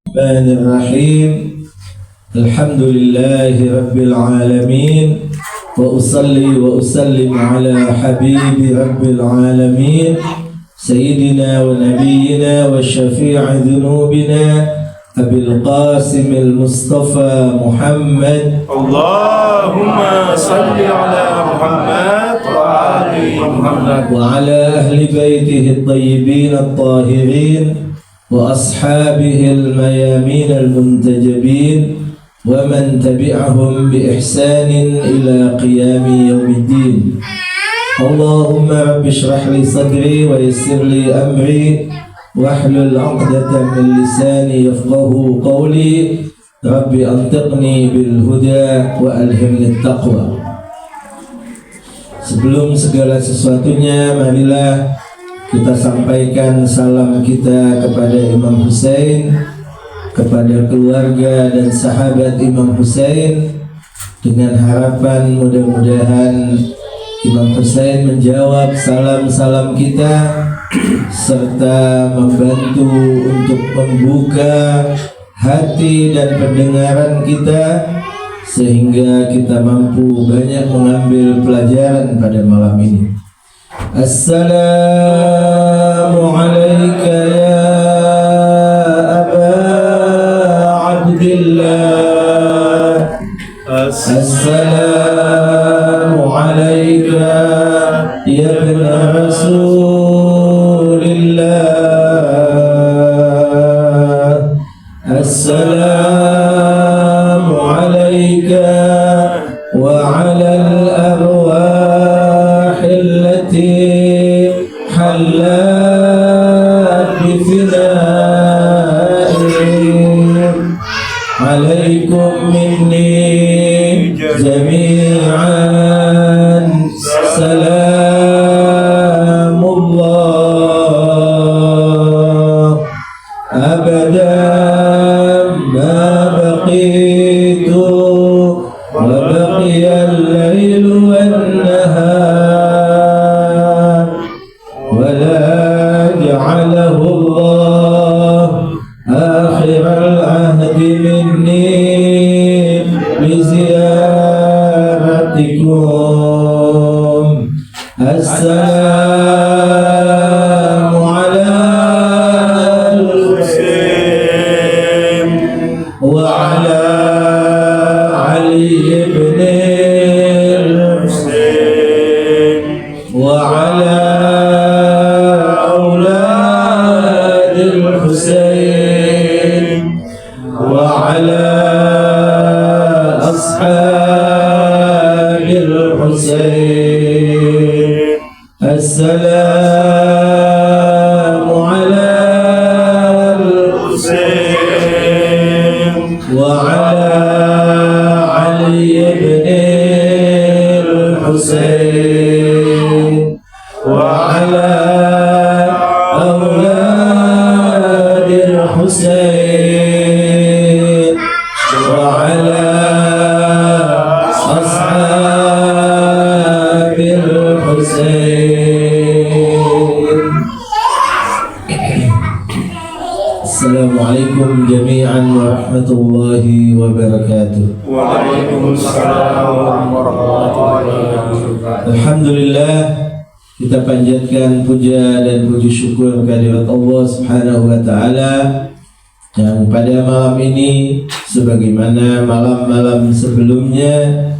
الرحمن الرحيم الحمد لله رب العالمين وأصلي وأسلم على حبيب رب العالمين سيدنا ونبينا وشفيع ذنوبنا أبي القاسم المصطفى محمد اللهم صل على محمد وآل محمد وعلى أهل بيته الطيبين الطاهرين وأصحابه الميامين المنتجبين ومن تبعهم بإحسان إلى قيام يوم الدين. اللهم رب اشرح لي صدري ويسر لي أمري واحلل عقدة من لساني يفقه قولي رب أنطقني بالهدى وألهمني التقوى. Sebelum segala sesuatunya, marilah kita sampaikan salam kita kepada Imam Hussein, kepada keluarga dan sahabat Imam Hussein, dengan harapan mudah-mudahan Imam Hussein menjawab salam-salam kita serta membantu untuk membuka hati dan pendengaran kita sehingga kita mampu banyak mengambil pelajaran pada malam ini. Assalamu alayka ya Aba Abdillah. Assalamu alayka ya ibn Rasulillah. Assalamu alayka wa ala al-arwah allati halat bifina'i alaikum minni jami'an salamullah abadan ma baqitu wa baqiya al-laylu wan-nahar wa la ja'alahu Allah akhir al-ahdi minni biziyaratikum. Assalamu ala al-Husain wa ala Ali ibn al-Husain wa ala أولاد الحسين وعلى أصحاب الحسين. السلام على الحسين وعلى علي بن الحسين وعلى أولاد الحسين وعلى أصحاب الحسين. السلام عليكم جميعا ورحمة الله وبركاته. Waalaikumsalam warahmatullahi wabarakatuh. Alhamdulillah, kita panjatkan puja dan puji syukur kehadirat Allah Subhanahu wa taala yang pada malam ini sebagaimana malam-malam sebelumnya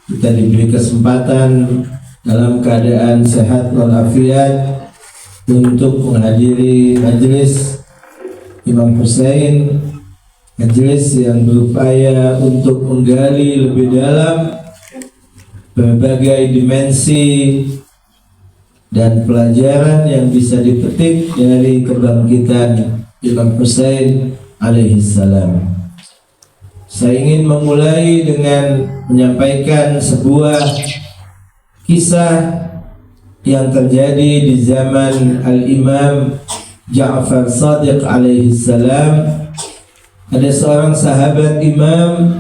kita diberi kesempatan dalam keadaan sehat walafiat untuk menghadiri majelis Imam Hussein, majelis yang berupaya untuk menggali lebih dalam berbagai dimensi dan pelajaran yang bisa dipetik dari kebangkitan Imam Hussein alaihi salam. Saya ingin memulai dengan menyampaikan sebuah kisah yang terjadi di zaman Al-Imam Ja'far Shadiq alaihi salam. Ada seorang sahabat imam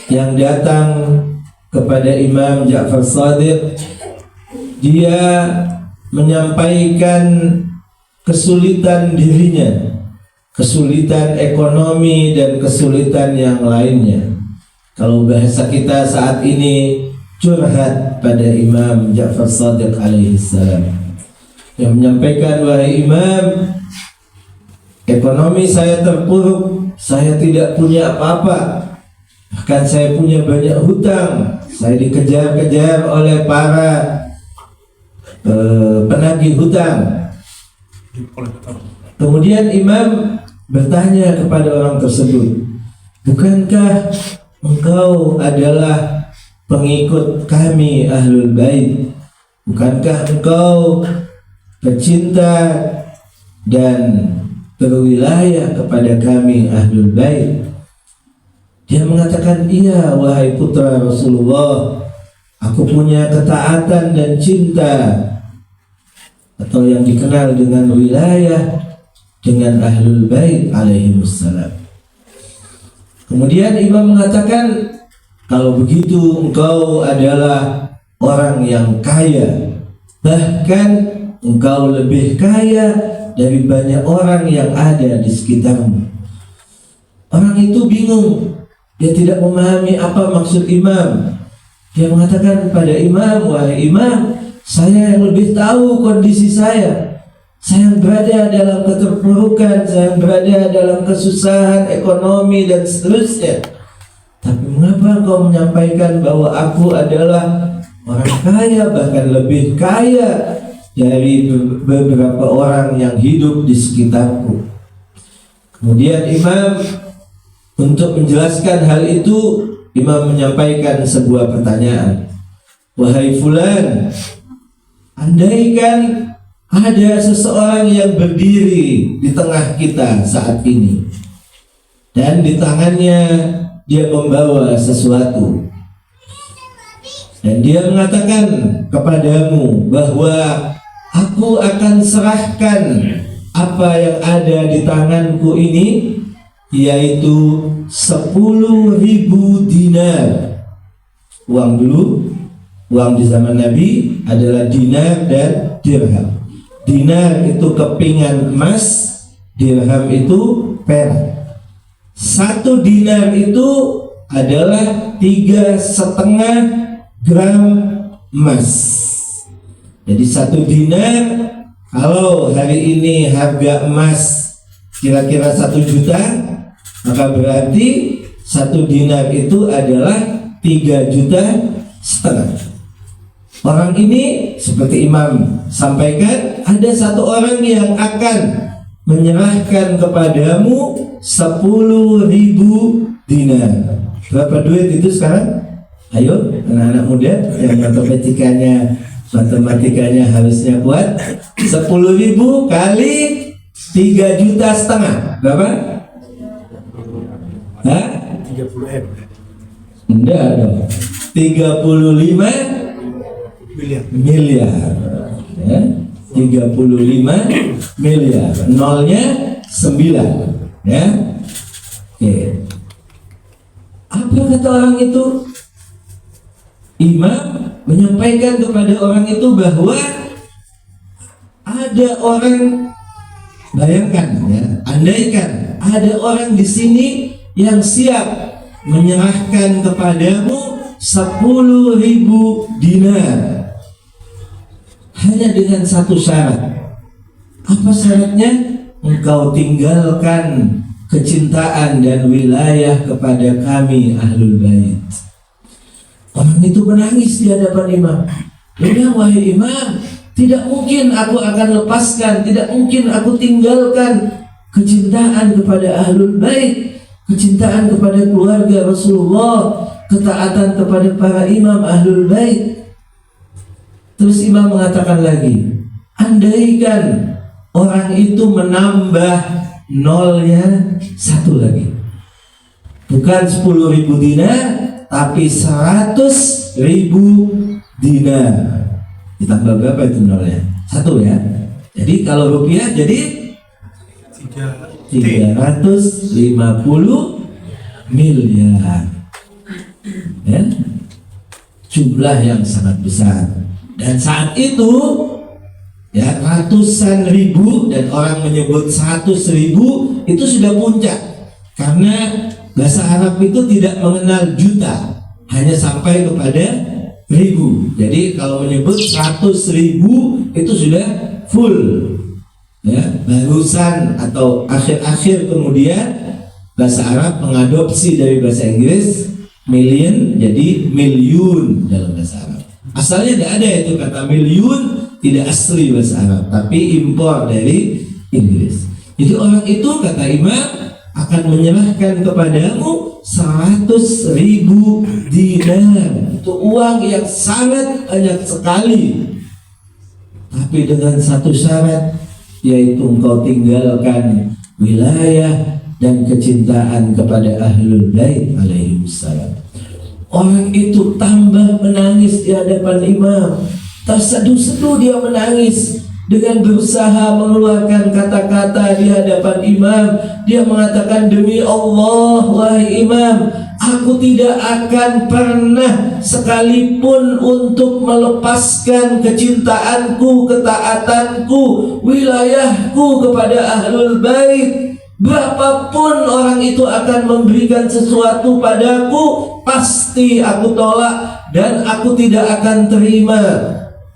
yang datang kepada Imam Ja'far Shadiq. Dia menyampaikan kesulitan dirinya kesulitan ekonomi dan kesulitan yang lainnya. Kalau bahasa kita saat ini, curhat pada Imam Ja'far Shadiq alaihi salam, yang menyampaikan, wahai Imam, ekonomi saya terpuruk, saya tidak punya apa-apa, bahkan saya punya banyak hutang, saya dikejar-kejar oleh para penagih hutang. Kemudian Imam bertanya kepada orang tersebut, bukankah engkau adalah pengikut kami Ahlul Bait? Bukankah engkau pecinta dan berwilayah kepada kami Ahlul Bait? Dia mengatakan, iya wahai putra Rasulullah, aku punya ketaatan dan cinta, atau yang dikenal dengan wilayah, dengan Ahlul Bait alaihimussalam. Kemudian Imam mengatakan, kalau begitu engkau adalah orang yang kaya, bahkan engkau lebih kaya dari banyak orang yang ada di sekitarmu. Orang itu bingung, dia tidak memahami apa maksud Imam. Dia mengatakan pada Imam, wahai Imam, saya yang lebih tahu kondisi saya. Saya yang berada dalam keterpurukan, saya yang berada dalam kesusahan ekonomi dan seterusnya. Tapi mengapa engkau menyampaikan bahwa aku adalah orang kaya, bahkan lebih kaya dari beberapa orang yang hidup di sekitarku? Kemudian Imam, untuk menjelaskan hal itu, Imam menyampaikan sebuah pertanyaan. Wahai fulan, andaikan ada seseorang yang berdiri di tengah kita saat ini, dan di tangannya dia membawa sesuatu, dan dia mengatakan kepadamu bahwa aku akan serahkan apa yang ada di tanganku ini, yaitu 10.000 dinar. Uang dulu, uang di zaman Nabi adalah dinar dan dirham. Dinar itu kepingan emas, dirham itu perak. 1 dinar itu adalah 3,5 gram emas. Jadi 1 dinar, kalau hari ini harga emas kira-kira 1 juta, maka berarti 1 dinar itu adalah 3,5 juta. Orang ini, seperti Imam sampaikan, ada satu orang yang akan menyerahkan kepadamu 10.000 dinar. Berapa duit itu sekarang? Ayo anak-anak muda yang matematikanya harusnya kuat. 10.000 kali 3,5 juta. Berapa? Hah? 30M. Enggak dong. 35 miliar. Ya? 35 miliar. Nolnya 9. Ya. Oke. Apa kata orang itu? Imam menyampaikan kepada orang itu bahwa ada orang, bayangkan ya, andaikan ada orang di sini yang siap menyerahkan kepadamu 10.000 dinar, hanya dengan satu syarat. Apa syaratnya? Engkau tinggalkan kecintaan dan wilayah kepada kami Ahlul Bait. Orang itu menangis di hadapan Imam. Dia, wahai Imam, tidak mungkin aku akan lepaskan, tidak mungkin aku tinggalkan kecintaan kepada Ahlul Bait, kecintaan kepada keluarga Rasulullah, ketaatan kepada para imam Ahlul Bait. Terus Imam mengatakan lagi, andaikan orang itu menambah nolnya 1 lagi, bukan 10.000 dinar, tapi 100.000 dinar. Ditambah berapa itu nolnya? 1 ya. Jadi kalau rupiah jadi 350 miliar. Ya? Jumlah yang sangat besar. Dan saat itu ya ratusan ribu, dan orang menyebut 100.000 itu sudah puncak, karena bahasa Arab itu tidak mengenal juta, hanya sampai kepada ribu. Jadi kalau menyebut 100.000 itu sudah full, ya. Barusan atau akhir-akhir kemudian bahasa Arab mengadopsi dari bahasa Inggris million jadi milyun dalam bahasa Arab. Asalnya tidak ada itu kata milyun, tidak asli bahasa Arab, tapi impor dari Inggris. Jadi orang itu kata Imam akan menyerahkan kepadamu 100.000 dinar. Itu uang yang sangat banyak sekali, tapi dengan satu syarat, yaitu engkau tinggalkan wilayah dan kecintaan kepada Ahlul Bait alaihimussalam. Orang itu tambah menangis di hadapan Imam, terseduh-seduh dia menangis dengan berusaha mengeluarkan kata-kata di hadapan Imam. Dia mengatakan, demi Allah wahai Imam, aku tidak akan pernah sekalipun untuk melepaskan kecintaanku, ketaatanku, wilayahku kepada Ahlul Bait. Berapapun orang itu akan memberikan sesuatu padaku, pasti aku tolak dan aku tidak akan terima.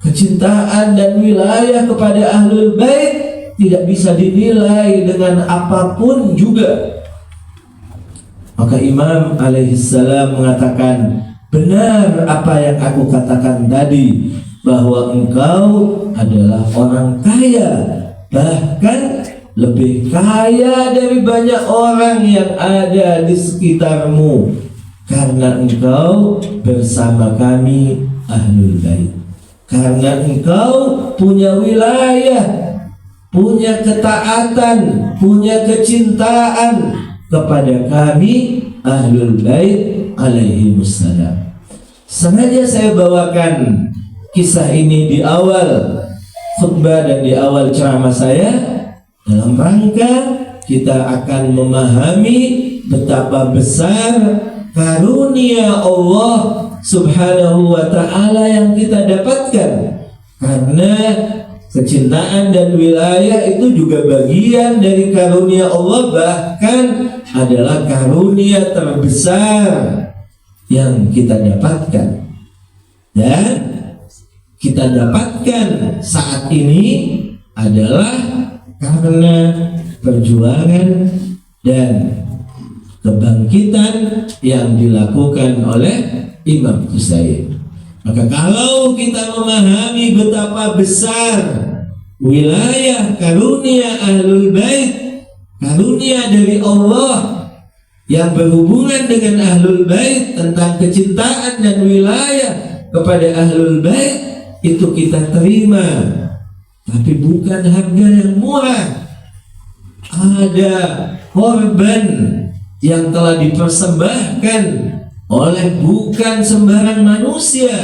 Kecintaan dan wilayah kepada Ahlul Bait tidak bisa dinilai dengan apapun juga. Maka Imam alaihissalam mengatakan, benar apa yang aku katakan tadi, bahwa engkau adalah orang kaya, bahkan lebih kaya dari banyak orang yang ada di sekitarmu, karena engkau bersama kami Ahlul Bait, karena engkau punya wilayah, punya ketaatan, punya kecintaan kepada kami Ahlul Bait alaihimussalam. Sengaja saya bawakan kisah ini di awal khutbah dan di awal ceramah saya, dalam rangka kita akan memahami betapa besar karunia Allah subhanahu wa ta'ala yang kita dapatkan. Karena kecintaan dan wilayah itu juga bagian dari karunia Allah, bahkan adalah karunia terbesar yang kita dapatkan. Dan kita dapatkan saat ini adalah karena perjuangan dan kebangkitan yang dilakukan oleh Imam Husain. Maka kalau kita memahami betapa besar wilayah karunia Ahlul Bait, karunia dari Allah yang berhubungan dengan Ahlul Bait, tentang kecintaan dan wilayah kepada Ahlul Bait, itu kita terima. Tapi bukan harga yang murah. Ada korban yang telah dipersembahkan oleh bukan sembarang manusia,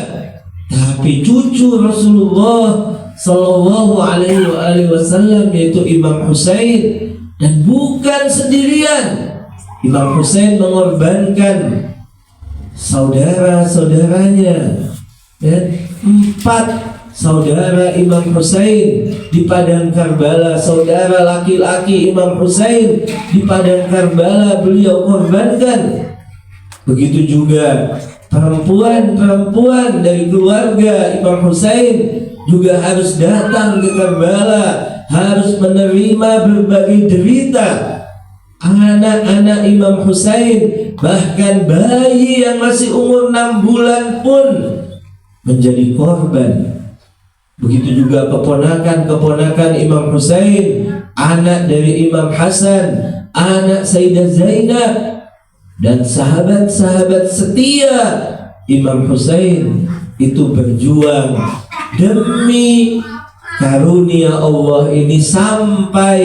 tapi cucu Rasulullah Sallallahu Alaihi Wasallam, yaitu Imam Husain. Dan bukan sendirian, Imam Husain mengorbankan saudara-saudaranya, ya, 4 saudara Imam Husain di padang Karbala, saudara laki-laki Imam Husain di padang Karbala beliau korbankan. Begitu juga perempuan-perempuan dari keluarga Imam Husain juga harus datang ke Karbala, harus menerima berbagai derita. Anak-anak Imam Husain, bahkan bayi yang masih umur 6 bulan pun menjadi korban. Begitu juga keponakan-keponakan Imam Husain, anak dari Imam Hasan, anak Sayyidah Zainab, dan sahabat-sahabat setia Imam Husain itu berjuang demi karunia Allah ini sampai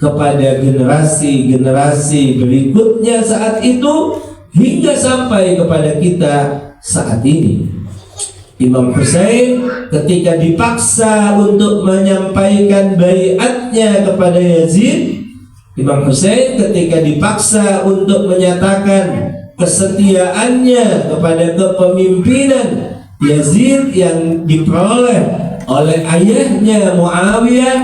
kepada generasi-generasi berikutnya saat itu, hingga sampai kepada kita saat ini. Imam Husain ketika dipaksa untuk menyampaikan baiatnya kepada Yazid, Imam Husain ketika dipaksa untuk menyatakan kesetiaannya kepada kepemimpinan Yazid yang diperoleh oleh ayahnya Muawiyah,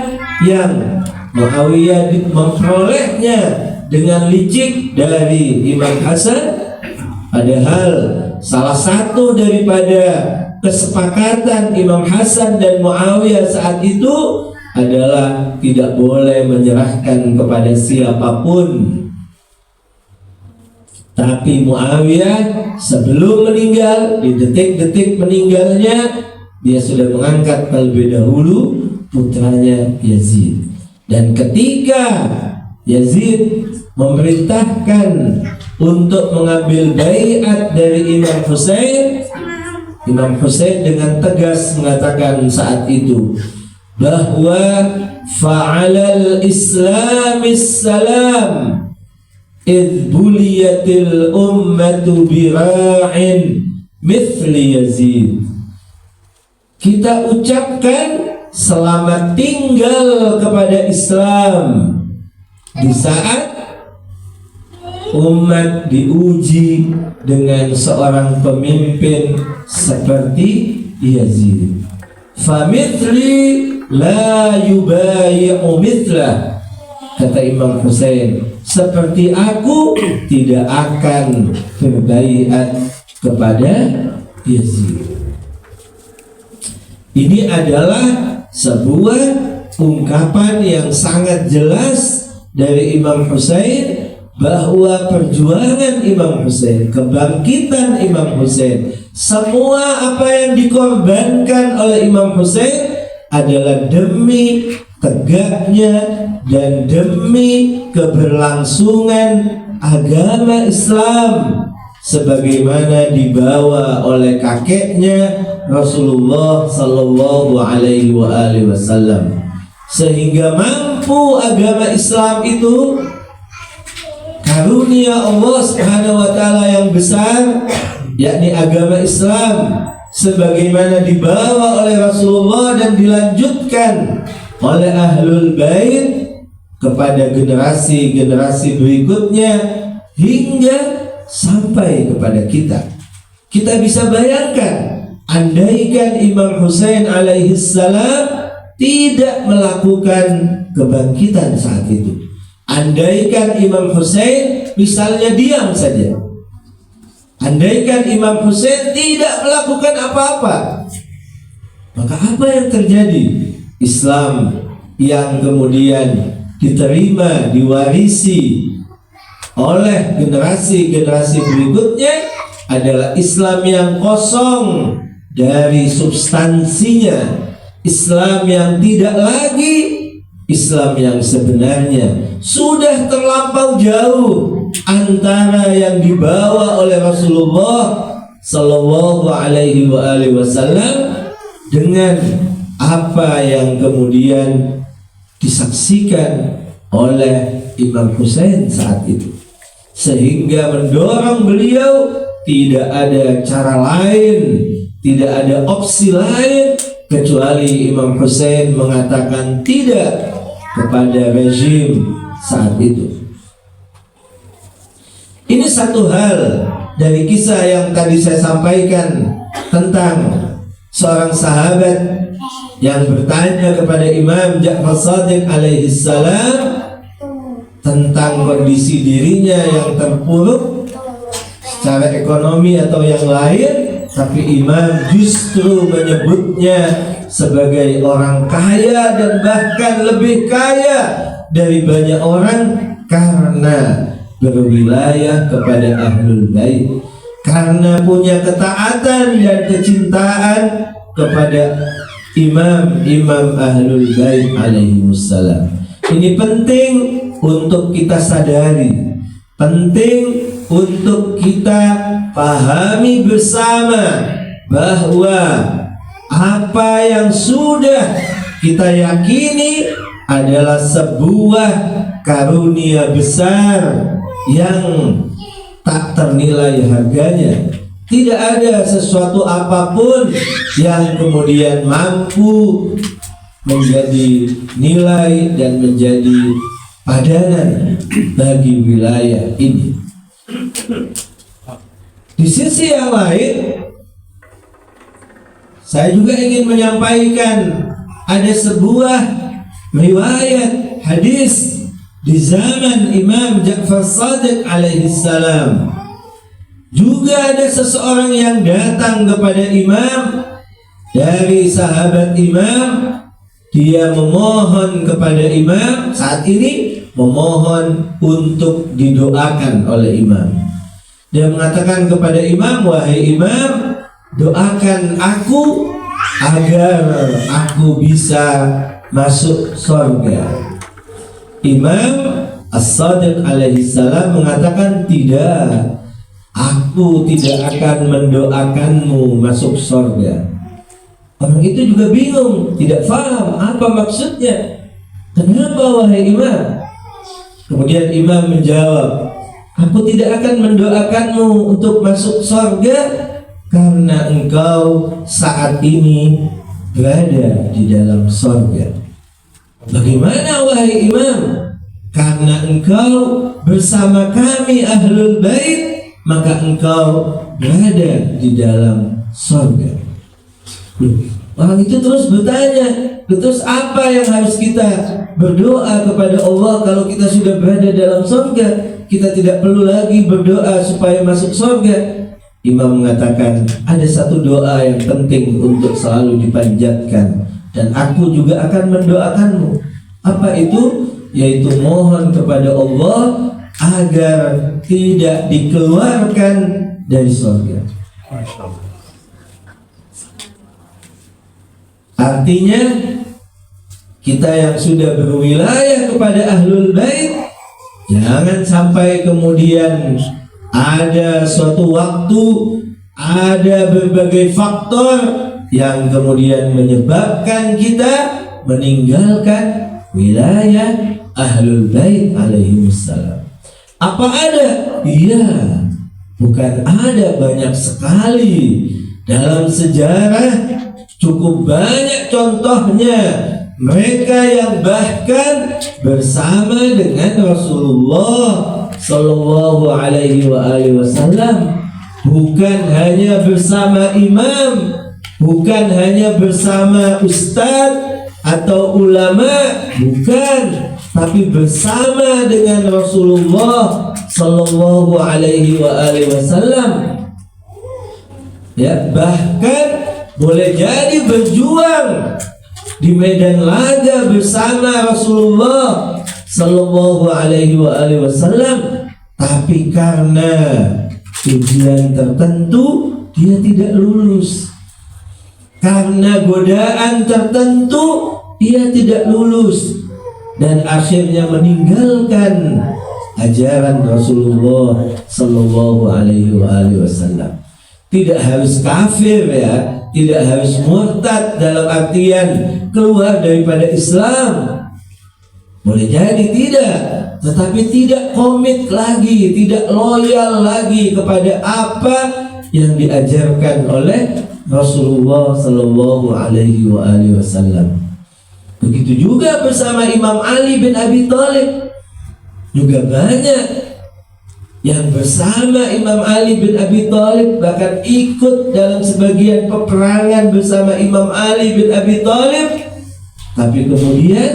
yang Muawiyah memperolehnya dengan licik dari Imam Hasan. Padahal salah satu daripada kesepakatan Imam Hasan dan Muawiyah saat itu adalah tidak boleh menyerahkan kepada siapapun. Tapi Muawiyah sebelum meninggal, di detik-detik meninggalnya, dia sudah mengangkat terlebih dahulu putranya Yazid. Dan ketika Yazid memerintahkan untuk mengambil baiat dari Imam Husain dengan tegas mengatakan saat itu bahwa fa'alal islamis salam idh buliyatil ummatu bira'in mithli Yazid. Kita ucapkan selamat tinggal kepada Islam di saat umat diuji dengan seorang pemimpin seperti Yazid. Famithli la yubayi'u mithlah, kata Imam Husain, seperti aku tidak akan berbaiat kepada Yazid. Ini adalah sebuah ungkapan yang sangat jelas dari Imam Husain bahwa perjuangan Imam Husain, kebangkitan Imam Husain, semua apa yang dikorbankan oleh Imam Husain adalah demi tegaknya dan demi keberlangsungan agama Islam sebagaimana dibawa oleh kakeknya Rasulullah Sallallahu Alaihi Wasallam, sehingga mampu agama Islam itu karunia Allah Subhanahu wa taala yang besar, yakni agama Islam sebagaimana dibawa oleh Rasulullah dan dilanjutkan oleh Ahlul Bait kepada generasi-generasi berikutnya hingga sampai kepada kita. Kita bisa bayangkan, andaikan Imam Husain alaihi salam tidak melakukan kebangkitan saat itu, andaikan Imam Husain misalnya diam saja, andaikan Imam Husain tidak melakukan apa-apa, maka apa yang terjadi? Islam yang kemudian diterima, diwarisi oleh generasi-generasi berikutnya adalah Islam yang kosong dari substansinya, Islam yang tidak lagi Islam yang sebenarnya. Sudah terlampau jauh antara yang dibawa oleh Rasulullah Sallallahu Alaihi Wasallam dengan apa yang kemudian disaksikan oleh Imam Husain saat itu, sehingga mendorong beliau tidak ada cara lain, tidak ada opsi lain kecuali Imam Husain mengatakan tidak kepada rezim saat itu. Ini satu hal dari kisah yang tadi saya sampaikan tentang seorang sahabat yang bertanya kepada Imam Ja'far Shadiq alaihi salam tentang kondisi dirinya yang terpuruk secara ekonomi atau yang lain, tapi Imam justru menyebutnya sebagai orang kaya dan bahkan lebih kaya dari banyak orang karena berwilayah kepada Ahlul Bait, karena punya ketaatan dan kecintaan kepada imam-imam Ahlul Bait alaihi wassalam. Ini penting untuk kita sadari, penting untuk kita pahami bersama bahwa apa yang sudah kita yakini adalah sebuah karunia besar yang tak ternilai harganya. Tidak ada sesuatu apapun yang kemudian mampu menjadi nilai dan menjadi padanan bagi wilayah ini. Di sisi yang lain, Saya juga ingin menyampaikan ada sebuah riwayat hadis di zaman Imam Ja'far Shadiq alaihi salam. Juga ada seseorang yang datang kepada Imam dari sahabat Imam. Dia memohon kepada Imam, saat ini memohon untuk didoakan oleh Imam. Dia mengatakan kepada Imam, wahai Imam, doakan aku agar aku bisa masuk surga. Imam As-Shadiq alaihi salam mengatakan, tidak, aku tidak akan mendoakanmu masuk surga. Orang itu juga bingung, tidak paham apa maksudnya. Kenapa wahai Imam? Kemudian Imam menjawab, aku tidak akan mendoakanmu untuk masuk surga karena engkau saat ini berada di dalam surga. Bagaimana wahai Imam? Karena engkau bersama kami Ahlul Bait, maka engkau berada di dalam surga. Orang itu terus bertanya, terus apa yang harus kita berdoa kepada Allah kalau kita sudah berada dalam surga? Kita tidak perlu lagi berdoa supaya masuk surga. Imam mengatakan, ada satu doa yang penting untuk selalu dipanjatkan, dan aku juga akan mendoakanmu. Apa itu? Yaitu mohon kepada Allah agar tidak dikeluarkan dari surga. Artinya kita yang sudah berwilayah kepada Ahlul Bait, jangan sampai kemudian ada suatu waktu, ada berbagai faktor yang kemudian menyebabkan kita meninggalkan wilayah Ahlul Bait alaihimussalam. Apa ada? Iya, bukan ada, banyak sekali dalam sejarah. Cukup banyak contohnya mereka yang bahkan bersama dengan Rasulullah Sallallahu Alaihi Wasallam, bukan hanya bersama imam, bukan hanya bersama ustadz atau ulama, bukan, tapi bersama dengan Rasulullah Sallallahu Alaihi Wasallam. Ya, bahkan boleh jadi berjuang di medan laga bersama Rasulullah Sallallahu Alaihi Wasallam, tapi karena ujian tertentu dia tidak lulus, karena godaan tertentu dia tidak lulus, dan akhirnya meninggalkan ajaran Rasulullah Sallallahu Alaihi Wasallam. Tidak harus kafir ya, tidak harus murtad dalam artian keluar daripada Islam. Boleh jadi tidak, tetapi tidak komit lagi, tidak loyal lagi kepada apa yang diajarkan oleh Rasulullah Sallallahu Alaihi Wasallam. Begitu juga bersama Imam Ali bin Abi Thalib, juga banyak yang bersama Imam Ali bin Abi Thalib, bahkan ikut dalam sebagian peperangan bersama Imam Ali bin Abi Thalib, tapi kemudian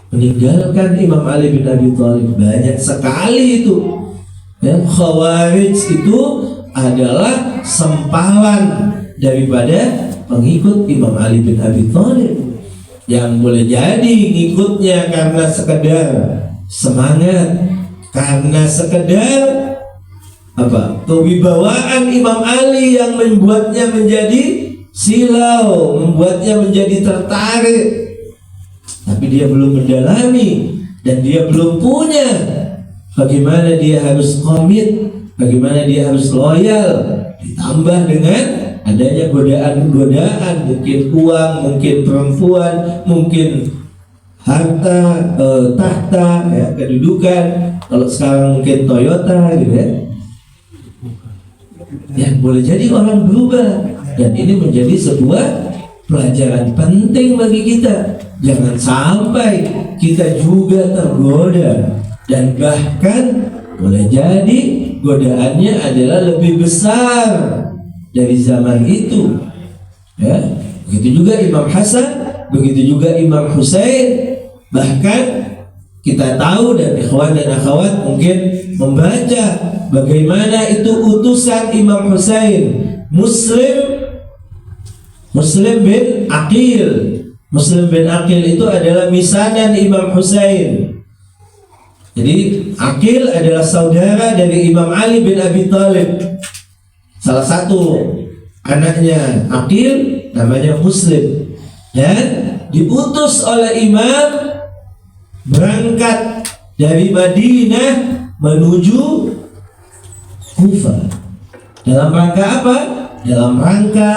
meninggalkan Imam Ali bin Abi Thalib. Banyak sekali itu. Dan Khawarij itu adalah sempalan daripada pengikut Imam Ali bin Abi Thalib, yang boleh jadi ngikutnya karena sekedar semangat, karena sekedar kewibawaan Imam Ali yang membuatnya menjadi silau, membuatnya menjadi tertarik, tapi dia belum mendalami dan dia belum punya bagaimana dia harus komit, bagaimana dia harus loyal, ditambah dengan adanya godaan-godaan, mungkin uang, mungkin perempuan, mungkin harta, tahta, ya, kedudukan. Kalau sekarang mungkin Toyota gitu ya. Ya, boleh jadi orang berubah, dan ini menjadi sebuah pelajaran penting bagi kita. Jangan sampai kita juga tergoda, dan bahkan boleh jadi godaannya adalah lebih besar dari zaman itu. Ya, begitu juga Imam Hasan, begitu juga Imam Husain. Bahkan kita tahu dan ikhwan dan akhwat mungkin membaca bagaimana itu utusan Imam Husain, Muslim bin Aqil. Muslim bin Aqil itu adalah misanan Imam Husain. Jadi Aqil adalah saudara dari Imam Ali bin Abi Thalib. Salah satu anaknya Aqil namanya Muslim, dan diutus oleh Imam berangkat dari Madinah menuju Kufah. Dalam rangka apa? Dalam rangka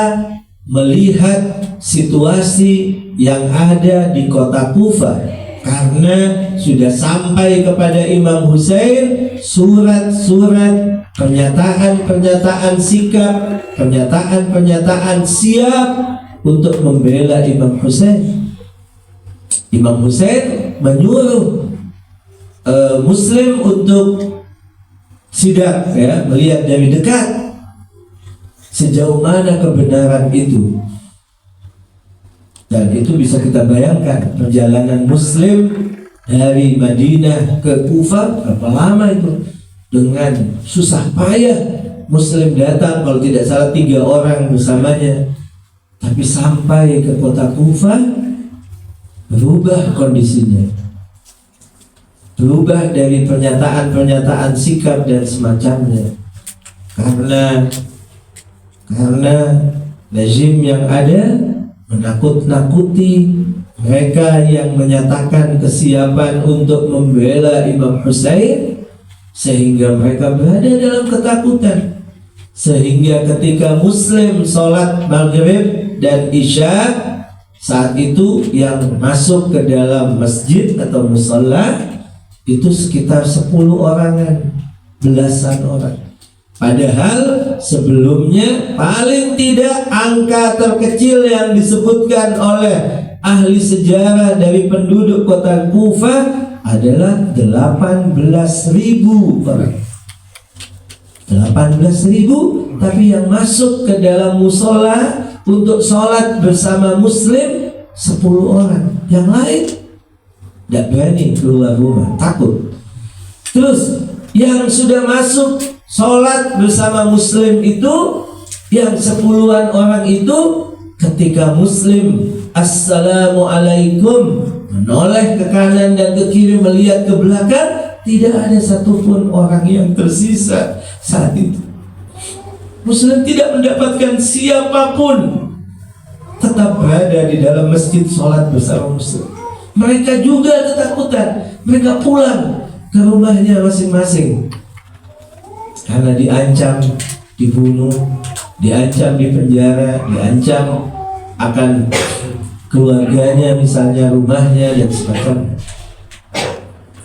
melihat situasi yang ada di kota Kufah. Karena sudah sampai kepada Imam Husain surat-surat, pernyataan-pernyataan sikap, pernyataan-pernyataan siap untuk membela Imam Husain. Imam Husain menyuruh Muslim untuk sidak, ya, melihat dari dekat sejauh mana kebenaran itu. Dan itu bisa kita bayangkan perjalanan Muslim dari Madinah ke Kufah berapa lama itu, dengan susah payah. Muslim datang, kalau tidak salah 3 orang bersamanya, tapi sampai ke kota Kufah berubah kondisinya, berubah dari pernyataan-pernyataan sikap dan semacamnya, karena rezim yang ada menakut-nakuti mereka yang menyatakan kesiapan untuk membela Imam Husain, sehingga mereka berada dalam ketakutan. Sehingga ketika Muslim sholat maghrib dan isya, saat itu yang masuk ke dalam masjid atau musalla itu sekitar 10 orangan, belasan orang. Padahal sebelumnya paling tidak angka terkecil yang disebutkan oleh ahli sejarah dari penduduk kota Kufah adalah 18.000 orang. 18.000, tapi yang masuk ke dalam musola untuk sholat bersama Muslim 10 orang. Yang lain tidak berani keluar rumah, takut. Terus yang sudah masuk sholat bersama Muslim itu, yang 10-an orang itu, ketika Muslim Assalamualaikum menoleh ke kanan dan ke kiri, melihat ke belakang, tidak ada satupun orang yang tersisa saat itu. Muslim tidak mendapatkan siapapun, tetap berada di dalam masjid sholat bersama Muslim. Mereka juga ketakutan, mereka pulang ke rumahnya masing-masing karena diancam dibunuh, diancam di penjara, diancam akan keluarganya, misalnya rumahnya dan sebagainya.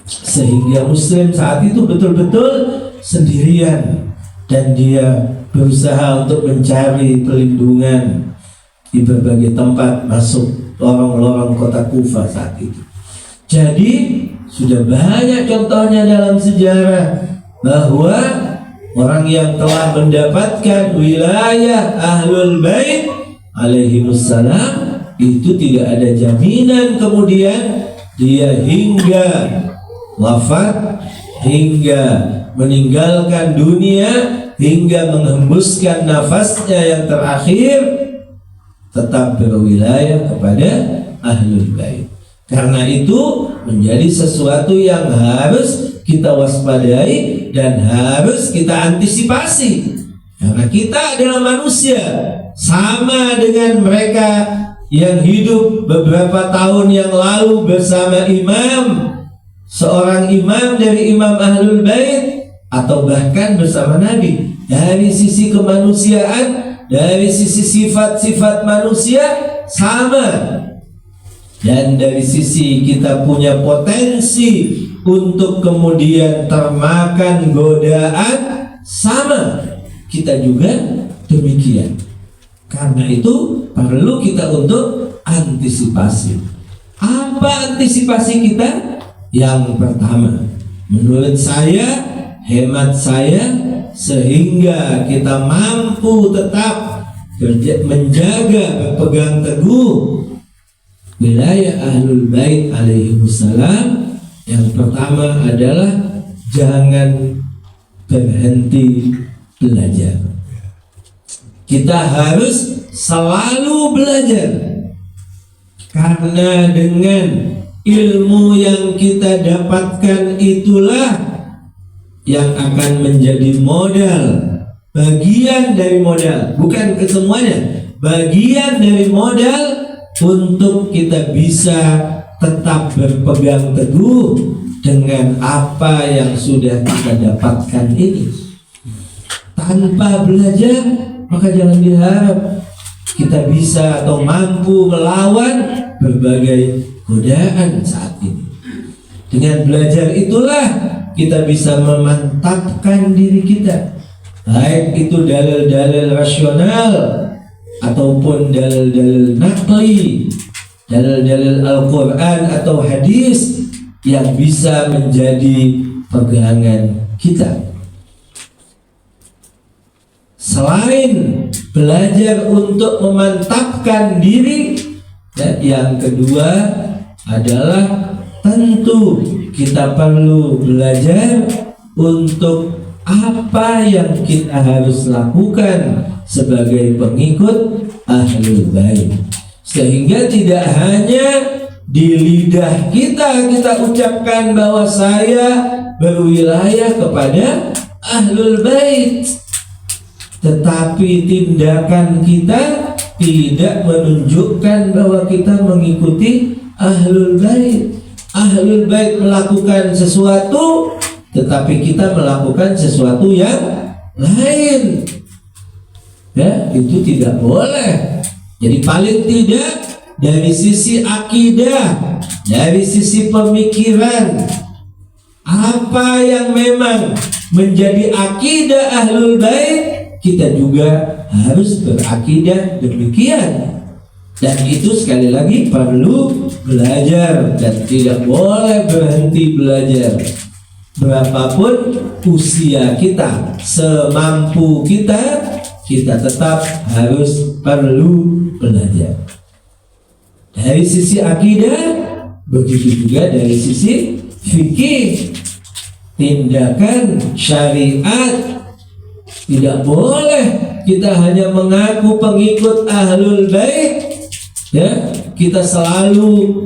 Sehingga Muslim saat itu betul-betul sendirian, dan dia berusaha untuk mencari perlindungan di berbagai tempat, masuk lorong-lorong kota Kufah saat itu. Jadi sudah banyak contohnya dalam sejarah bahwa orang yang telah mendapatkan wilayah Ahlul Bait alaihimussalam itu tidak ada jaminan kemudian dia hingga wafat, hingga meninggalkan dunia, hingga menghembuskan nafasnya yang terakhir tetap berwilayah kepada Ahlul Bait. Karena itu menjadi sesuatu yang harus kita waspadai dan harus kita antisipasi. Karena kita adalah manusia, sama dengan mereka yang hidup beberapa tahun yang lalu bersama imam, seorang imam dari imam Ahlul Bait, atau bahkan bersama Nabi. Dari sisi kemanusiaan, dari sisi sifat-sifat manusia sama. Dan dari sisi kita punya potensi untuk kemudian termakan godaan sama, kita juga demikian. Karena itu perlu kita untuk antisipasi. Apa antisipasi kita? Yang pertama, menurut saya, hemat saya, sehingga kita mampu tetap menjaga, berpegang teguh wilayah Ahlul Bait alaihimussalam, yang pertama adalah jangan berhenti belajar. Kita harus selalu belajar, karena dengan ilmu yang kita dapatkan itulah yang akan menjadi modal, bagian dari modal, bukan kesemuanya, bagian dari modal untuk kita bisa tetap berpegang teguh dengan apa yang sudah kita dapatkan ini. Tanpa belajar, maka jangan diharap kita bisa atau mampu melawan berbagai godaan saat ini. Dengan belajar itulah kita bisa memantapkan diri kita, baik itu dalil-dalil rasional ataupun dalil-dalil naqli, dalil-dalil Al-Quran atau hadis yang bisa menjadi pegangan kita. Selain belajar untuk memantapkan diri, yang kedua adalah tentu kita perlu belajar untuk apa yang kita harus lakukan sebagai pengikut Ahlul Bait, sehingga tidak hanya di lidah kita ucapkan bahwa saya berwilayah kepada Ahlul Bait, tetapi tindakan kita tidak menunjukkan bahwa kita mengikuti Ahlul Bait. Ahlul Bait melakukan sesuatu, tetapi kita melakukan sesuatu yang lain. Ya, itu tidak boleh. Jadi paling tidak dari sisi akidah, dari sisi pemikiran, apa yang memang menjadi akidah Ahlul Bait, kita juga harus berakidah demikian. Dan itu sekali lagi perlu belajar dan tidak boleh berhenti belajar. Berapapun usia kita, semampu kita tetap harus perlu belajar. Dari sisi akidah, begitu juga dari sisi fikih, tindakan syariat. Tidak boleh kita hanya mengaku pengikut Ahlul Bait, ya, kita selalu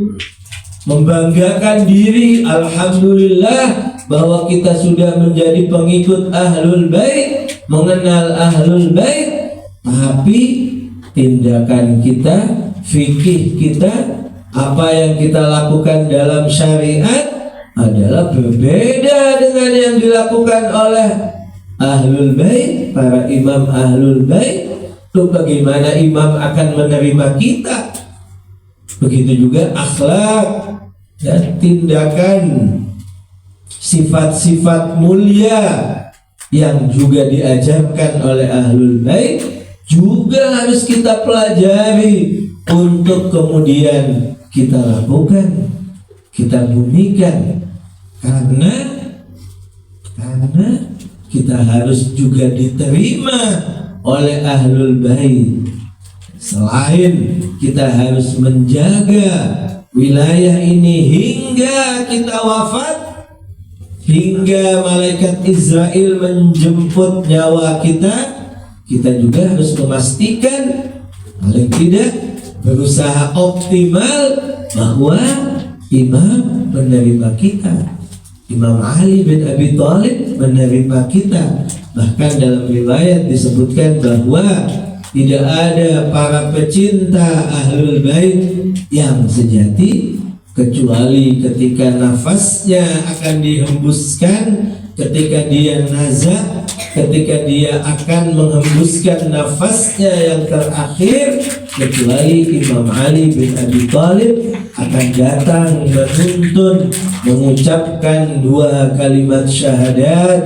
membanggakan diri, alhamdulillah bahwa kita sudah menjadi pengikut Ahlul Bait, mengenal Ahlul Bait, tapi tindakan kita, fikih kita, apa yang kita lakukan dalam syariat adalah berbeda dengan yang dilakukan oleh Ahlul Bait, para imam Ahlul Bait. Itu bagaimana imam akan menerima kita? Begitu juga akhlak dan tindakan, sifat-sifat mulia yang juga diajarkan oleh Ahlul Bait juga harus kita pelajari untuk kemudian kita lakukan, kita bumikan, karena kita harus juga diterima oleh Ahlul Bait. Selain kita harus menjaga wilayah ini hingga kita wafat, hingga malaikat Israel menjemput nyawa kita juga harus memastikan, paling tidak berusaha optimal bahwa imam menerima kita. Imam Ali bin Abi Thalib menerima kita. Bahkan dalam riwayat disebutkan bahwa tidak ada para pecinta Ahlul Bait yang sejati kecuali ketika nafasnya akan dihembuskan, ketika dia nazak, ketika dia akan menghembuskan nafasnya yang terakhir, kecuali Imam Ali bin Abi Thalib akan datang menuntun, mengucapkan 2 kalimat syahadat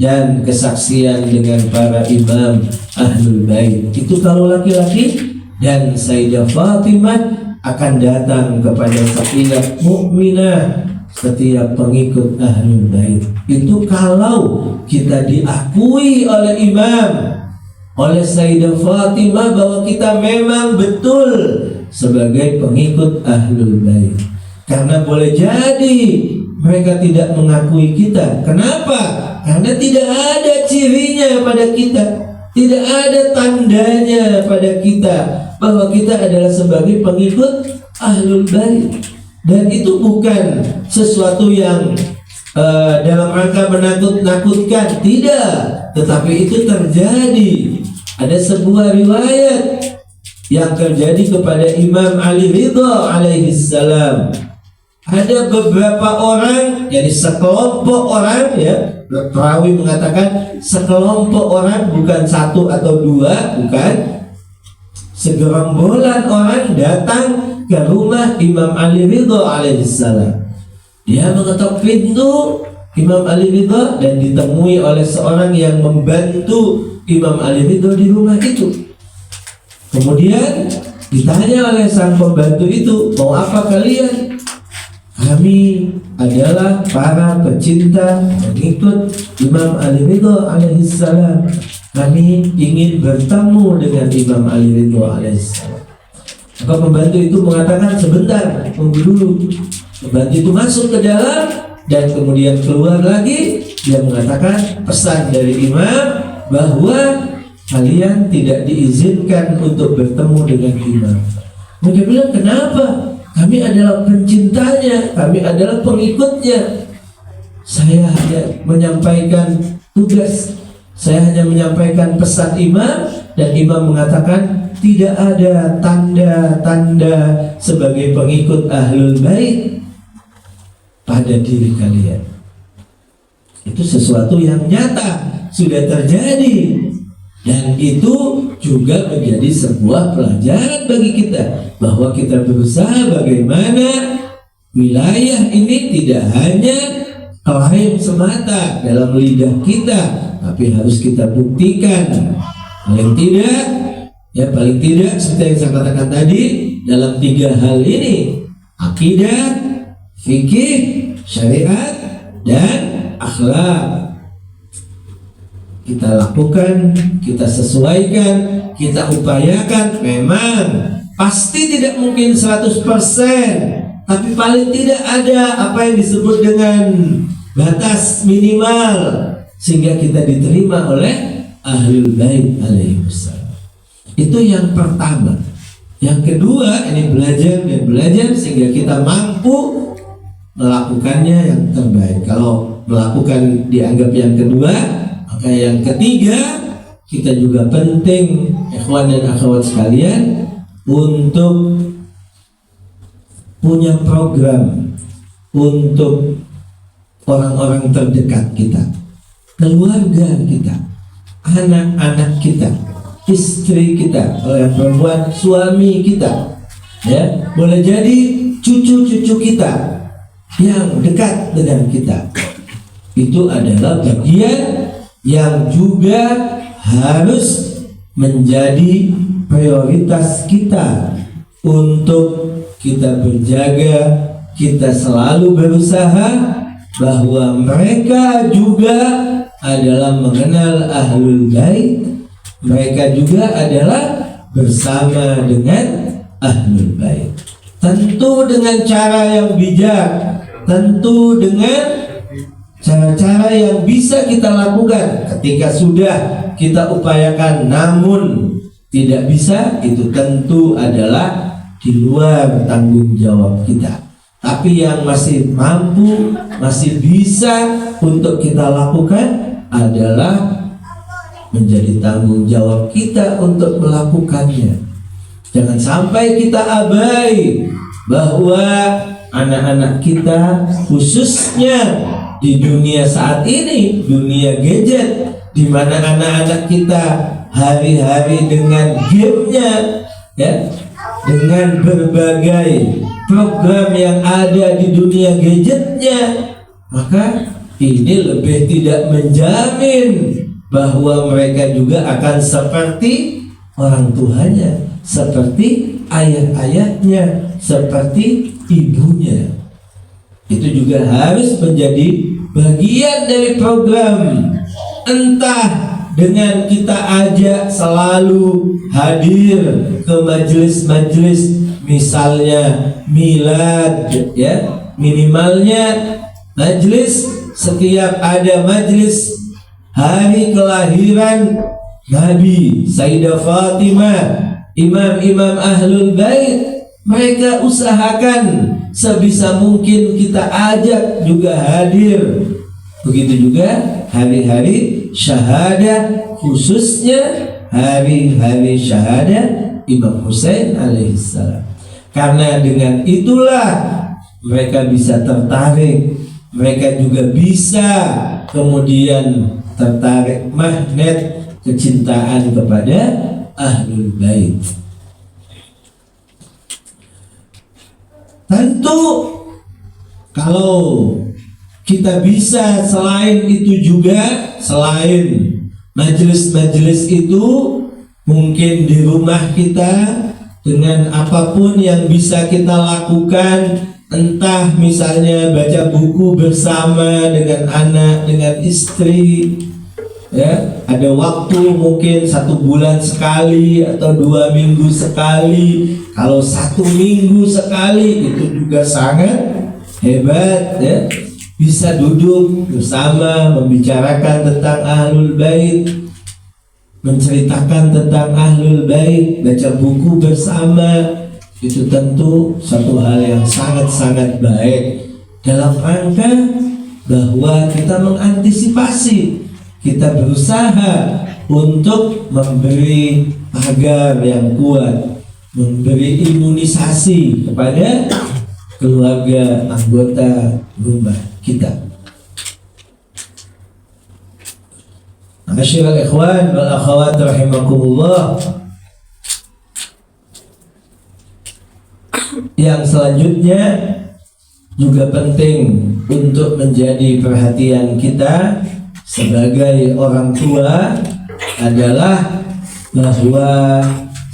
dan kesaksian dengan para imam Ahlul Bait. Itu kalau laki-laki. Dan Sayyidah Fatimah akan datang kepada setiap mukminah, setiap pengikut Ahlul Bait. Itu kalau kita diakui oleh imam, oleh Sayyidah Fatimah bahwa kita memang betul sebagai pengikut Ahlul Bait. Karena boleh jadi mereka tidak mengakui kita. Kenapa? Karena tidak ada cirinya pada kita, tidak ada tandanya pada kita bahwa kita adalah sebagai pengikut Ahlul Bait. Dan itu bukan sesuatu yang dalam rangka menakut-nakutkan, tidak, tetapi itu terjadi. Ada sebuah riwayat yang terjadi kepada Imam Ali Ridha alaihi salam. Ada beberapa orang, jadi sekelompok orang, ya, perawi mengatakan sekelompok orang, bukan satu atau dua, bukan, segerombolan orang datang ke rumah Imam Ali Ridha alaihi salam. Dia mengetok pintu Imam Ali Ridha dan ditemui oleh seorang yang membantu Imam Ali Ridha di rumah itu. Kemudian ditanya oleh sang pembantu itu, mau apa kalian? Kami adalah para pecinta pengikut Imam Ali Ridha alaihissalam. Kami ingin bertemu dengan Imam Ali Ridha alaihissalam. Maka pembantu itu mengatakan, sebentar, tunggu dulu. Pembantu itu masuk ke dalam dan kemudian keluar lagi. Dia mengatakan pesan dari imam bahwa kalian tidak diizinkan untuk bertemu dengan imam. Mereka bilang, kenapa? Kami adalah pencintanya, kami adalah pengikutnya. Saya hanya menyampaikan tugas, saya hanya menyampaikan pesan imam, dan imam mengatakan tidak ada tanda-tanda sebagai pengikut Ahlul Bait pada diri kalian. Itu sesuatu yang nyata, sudah terjadi, dan itu juga menjadi sebuah pelajaran bagi kita bahwa kita berusaha bagaimana wilayah ini tidak hanya klaim semata dalam lidah kita, tapi harus kita buktikan paling tidak seperti yang saya katakan tadi, dalam 3 hal ini: akidah, fikih, syariat, dan akhlak. Kita lakukan, kita sesuaikan, kita upayakan. Memang pasti tidak mungkin 100%, tapi paling tidak ada apa yang disebut dengan batas minimal sehingga kita diterima oleh Ahlul Bait alaihissalam. Itu yang pertama. Yang kedua, ini belajar sehingga kita mampu melakukannya yang terbaik. Kalau melakukan dianggap yang kedua, maka yang ketiga, kita juga penting, ikhwan dan akhwat sekalian, untuk punya program untuk orang-orang terdekat kita, keluarga kita, anak-anak kita, istri kita, kalau yang perempuan suami kita, ya, boleh jadi cucu-cucu kita yang dekat dengan kita. Itu adalah bagian yang juga harus menjadi prioritas kita untuk kita berjaga, kita selalu berusaha bahwa mereka juga adalah mengenal Ahlul Bait, mereka juga adalah bersama dengan Ahlul Bait. Tentu dengan cara yang bijak, tentu dengan cara-cara yang bisa kita lakukan. Ketika sudah kita upayakan namun tidak bisa, itu tentu adalah di luar tanggung jawab kita. Tapi yang masih mampu, masih bisa untuk kita lakukan adalah menjadi tanggung jawab kita untuk melakukannya. Jangan sampai kita abai bahwa anak-anak kita, khususnya di dunia saat ini, dunia gadget, di mana anak-anak kita hari-hari dengan gamenya, ya, dengan berbagai program yang ada di dunia gadgetnya, maka ini lebih tidak menjamin bahwa mereka juga akan seperti orang tuanya, seperti ayah-ayahnya, seperti ibunya. Itu juga harus menjadi bagian dari program, entah dengan kita ajak selalu hadir ke majelis-majelis, misalnya milad, ya, minimalnya majelis setiap ada majelis hari kelahiran Nabi, Sayyidah Fatimah, imam-imam ahlul bait, mereka usahakan sebisa mungkin kita ajak juga hadir. Begitu juga hari-hari syahadah, khususnya hari-hari syahadah Imam Husain alaihissalam. Karena dengan itulah mereka bisa tertarik, mereka juga bisa kemudian tertarik, magnet kecintaan kepada ahlul bait. Tentu kalau kita bisa selain itu juga, selain majelis-majelis itu, mungkin di rumah kita dengan apapun yang bisa kita lakukan, entah misalnya baca buku bersama dengan anak, dengan istri, ya, ada waktu mungkin 1 bulan sekali atau 2 minggu sekali. Kalau 1 minggu sekali itu juga sangat hebat, ya. Bisa duduk bersama membicarakan tentang ahlul bait, menceritakan tentang ahlul bait, baca buku bersama. Itu tentu satu hal yang sangat-sangat baik dalam rangka bahwa kita mengantisipasi, kita berusaha untuk memberi pagar yang kuat, memberi imunisasi kepada keluarga anggota rumah kita. Masyiral ikhwan wal akhwat rahimakumullah. Yang selanjutnya juga penting untuk menjadi perhatian kita sebagai orang tua adalah bahwa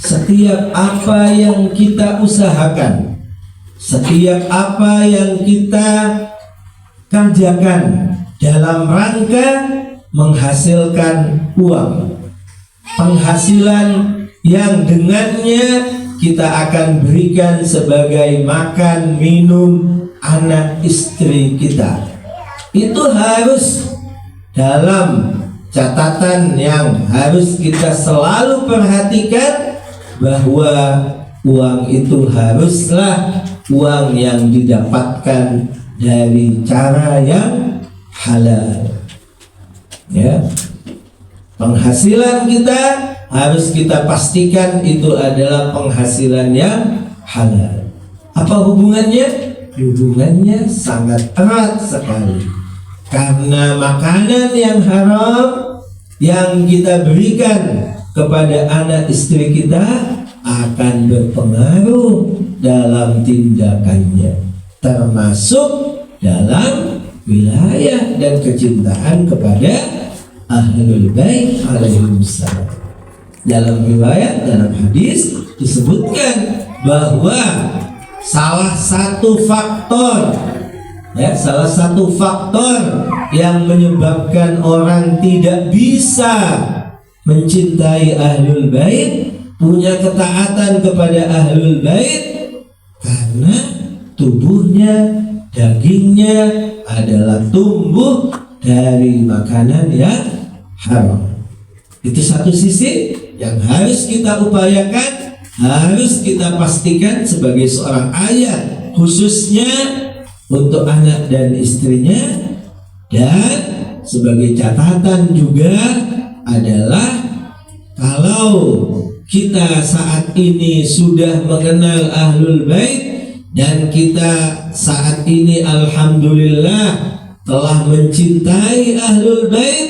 setiap apa yang kita usahakan, setiap apa yang kita kerjakan dalam rangka menghasilkan uang, penghasilan yang dengannya kita akan berikan sebagai makan, minum anak istri kita, itu harus dalam catatan yang harus kita selalu perhatikan, bahwa uang itu haruslah uang yang didapatkan dari cara yang halal, ya. Penghasilan kita harus kita pastikan itu adalah penghasilan yang halal. Apa hubungannya? Hubungannya sangat erat sekali. Karena makanan yang haram yang kita berikan kepada anak istri kita akan berpengaruh dalam tindakannya, termasuk dalam wilayah dan kecintaan kepada ahlul bait alaihissalam. Dalam riwayat, dalam hadis disebutkan bahwa salah satu faktor yang menyebabkan orang tidak bisa mencintai ahlul bait, punya ketaatan kepada ahlul bait, karena tubuhnya, dagingnya adalah tumbuh dari makanan yang haram. Itu satu sisi yang harus kita upayakan, harus kita pastikan sebagai seorang ayah, khususnya untuk anak dan istrinya. Dan sebagai catatan juga adalah, kalau kita saat ini sudah mengenal ahlul bait dan kita saat ini alhamdulillah telah mencintai ahlul bait,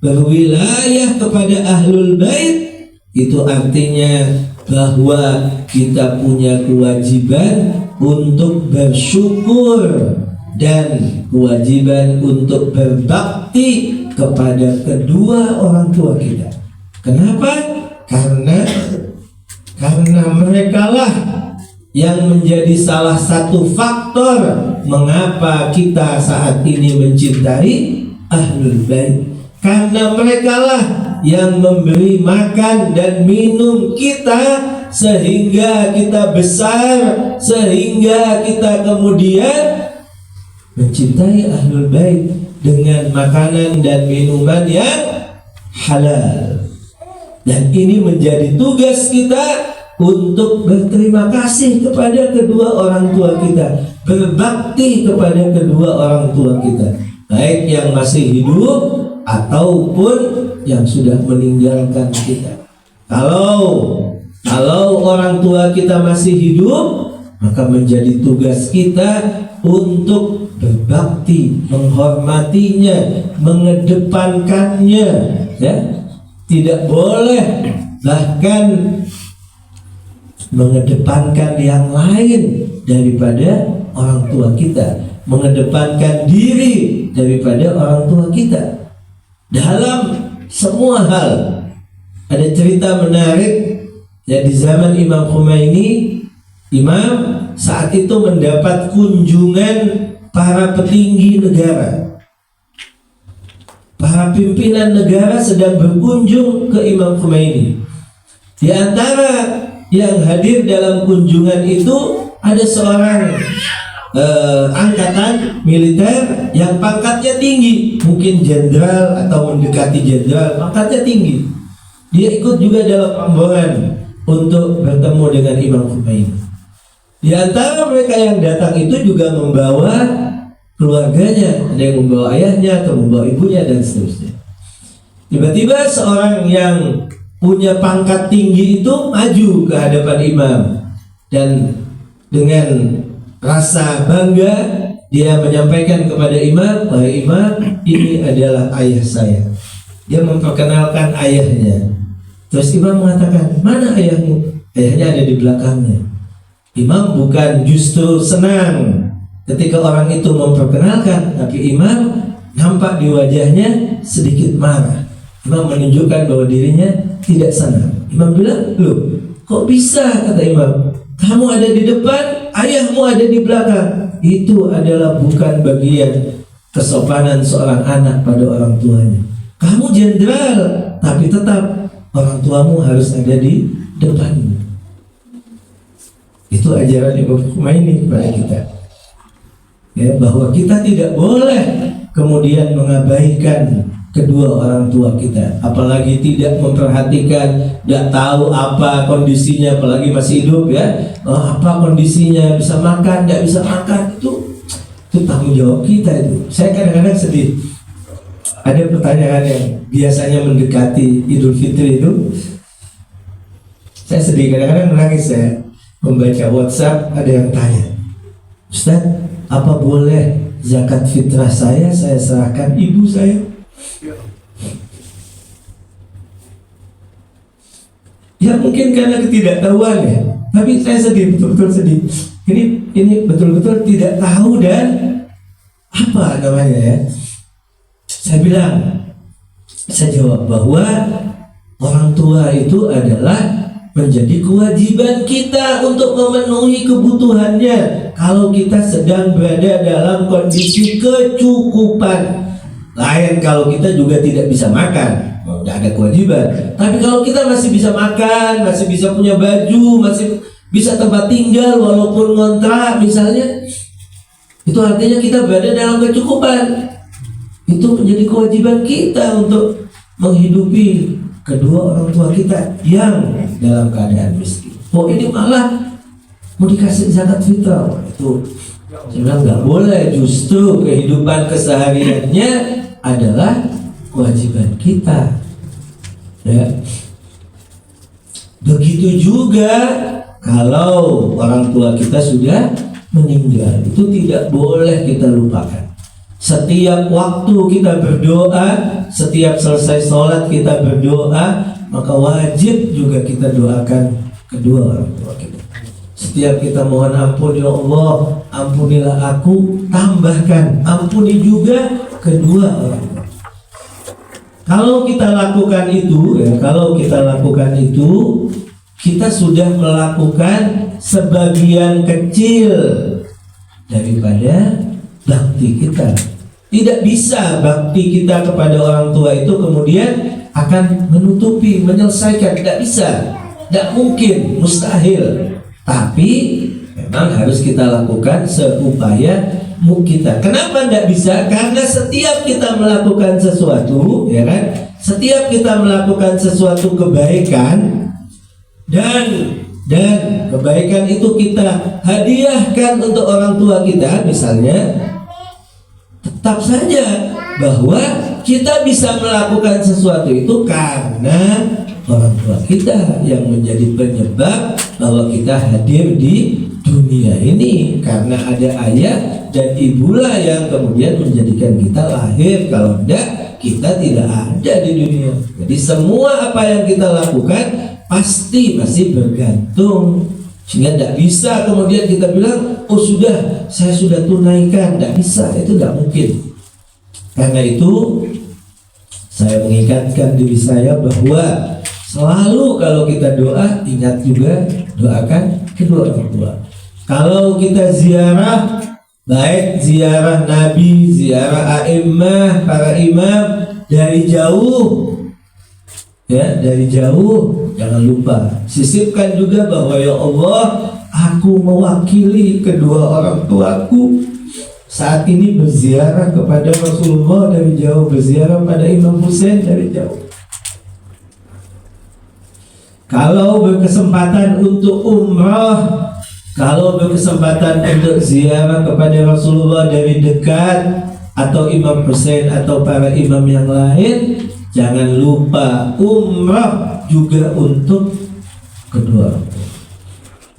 berwilayah kepada ahlul bait, itu artinya bahwa kita punya kewajiban untuk bersyukur dan kewajiban untuk berbakti kepada kedua orang tua kita. Kenapa? Karena merekalah yang menjadi salah satu faktor mengapa kita saat ini mencintai ahlul bait. Karena merekalah yang memberi makan dan minum kita sehingga kita besar, sehingga kita kemudian mencintai ahlul bait dengan makanan dan minuman yang halal. Dan ini menjadi tugas kita untuk berterima kasih kepada kedua orang tua kita, berbakti kepada kedua orang tua kita, baik yang masih hidup ataupun yang sudah meninggalkan kita. Kalau orang tua kita masih hidup, maka menjadi tugas kita untuk berbakti, menghormatinya, mengedepankannya, ya. Tidak boleh bahkan mengedepankan yang lain daripada orang tua kita, mengedepankan diri daripada orang tua kita dalam semua hal. Ada cerita menarik ya, di zaman Imam Khomeini. Imam saat itu mendapat kunjungan para petinggi negara. Para pimpinan negara sedang berkunjung ke Imam Khomeini. Di antara yang hadir dalam kunjungan itu ada seorang angkatan militer yang pangkatnya tinggi, mungkin jenderal atau mendekati jenderal, pangkatnya tinggi. Dia ikut juga dalam rombongan untuk bertemu dengan Imam Khomeini. Di antara mereka yang datang itu juga membawa keluarganya, ada yang membawa ayahnya atau membawa ibunya dan seterusnya. Tiba-tiba seorang yang punya pangkat tinggi itu maju ke hadapan imam dan dengan rasa bangga dia menyampaikan kepada imam, "Wahai imam, ini adalah ayah saya." Dia memperkenalkan ayahnya. Terus imam mengatakan, "Mana ayahmu?" Ayahnya ada di belakangnya. Imam bukan justru senang ketika orang itu memperkenalkan, tapi imam nampak di wajahnya sedikit marah. Imam menunjukkan bahwa dirinya tidak senang. Imam bilang, "Loh, kok bisa?" kata imam. "Kamu ada di depan, ayahmu ada di belakang." Itu adalah bukan bagian kesopanan seorang anak pada orang tuanya. Kamu jenderal, tapi tetap orang tuamu harus ada di depanmu. Itu ajaran Imam Khomeini kepada kita, ya, bahwa kita tidak boleh kemudian mengabaikan kedua orang tua kita, apalagi tidak memperhatikan, tidak tahu apa kondisinya, apalagi masih hidup ya, apa kondisinya, bisa makan, tidak bisa makan, itu tanggung jawab kita itu. Saya kadang-kadang sedih. Ada pertanyaan yang biasanya mendekati Idul Fitri itu, saya sedih, kadang-kadang menangis saya membaca WhatsApp, ada yang tanya, "Ustaz, apa boleh zakat fitrah saya serahkan ibu saya?" Ya mungkin karena ketidaktahuan ya, tapi saya sedih, betul-betul sedih. Ini betul-betul tidak tahu dan apa namanya ya. Saya jawab bahwa orang tua itu adalah menjadi kewajiban kita untuk memenuhi kebutuhannya kalau kita sedang berada dalam kondisi kecukupan. Lain kalau kita juga tidak bisa makan, tidak ada kewajiban. Tapi kalau kita masih bisa makan, masih bisa punya baju, masih bisa tempat tinggal walaupun ngontrak misalnya, itu artinya kita berada dalam kecukupan. Itu menjadi kewajiban kita untuk menghidupi kedua orang tua kita yang dalam keadaan miskin. Oh, ini malah mau dikasih zakat fitrah. Itu saya bilang nggak boleh. Justru kehidupan kesehariannya adalah kewajiban kita. Ya. Begitu juga kalau orang tua kita sudah meninggal, itu tidak boleh kita lupakan. Setiap waktu kita berdoa, setiap selesai sholat kita berdoa, maka wajib juga kita doakan kedua orang tua kita. Setiap kita mohon ampun, ya Allah, ampunilah aku, tambahkan, ampuni juga kedua orang tua. Kalau kita lakukan itu, ya, kita sudah melakukan sebagian kecil daripada bakti kita. Tidak bisa bakti kita kepada orang tua itu kemudian akan menutupi, menyelesaikan. Tidak bisa, tidak mungkin, mustahil. Tapi memang harus kita lakukan seupaya kita. Kenapa tidak bisa? Karena setiap kita melakukan sesuatu, ya kan? Setiap kita melakukan sesuatu kebaikan dan kebaikan itu kita hadiahkan untuk orang tua kita, misalnya, tetap saja bahwa kita bisa melakukan sesuatu itu karena orang tua kita yang menjadi penyebab bahwa kita hadir di dunia ini, karena ada ayah dan ibulah yang kemudian menjadikan kita lahir. Kalau tidak, kita tidak ada di dunia. Jadi semua apa yang kita lakukan pasti masih bergantung. Sehingga tidak bisa kemudian kita bilang, oh sudah, saya sudah tunaikan. Tidak bisa, itu tidak mungkin. Karena itu saya mengingatkan diri saya bahwa selalu kalau kita doa, ingat juga doakan kedua orang tua. Kalau kita ziarah, baik ziarah Nabi, ziarah a'immah, para imam, dari jauh, ya, dari jauh, jangan lupa sisipkan juga bahwa ya Allah, aku mewakili kedua orang tuaku saat ini berziarah kepada Rasulullah dari jauh, berziarah pada Imam Husain dari jauh. Kalau berkesempatan untuk umrah, kalau berkesempatan untuk ziarah kepada Rasulullah dari dekat, atau Imam Husain atau para imam yang lain, jangan lupa umrah juga untuk kedua orang tua.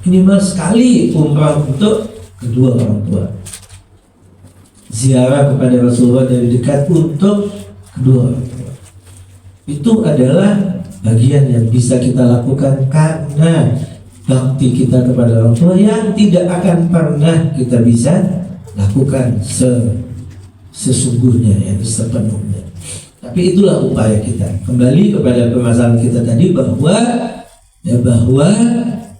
Minimal sekali umrah untuk kedua orang tua. Ziarah kepada Rasulullah dari dekat untuk kedua orang tua. Itu adalah bagian yang bisa kita lakukan karena bakti kita kepada orang tua yang tidak akan pernah kita bisa lakukan sesungguhnya, yaitu sepenuhnya. Tapi itulah upaya kita. Kembali kepada permasalahan kita tadi bahwa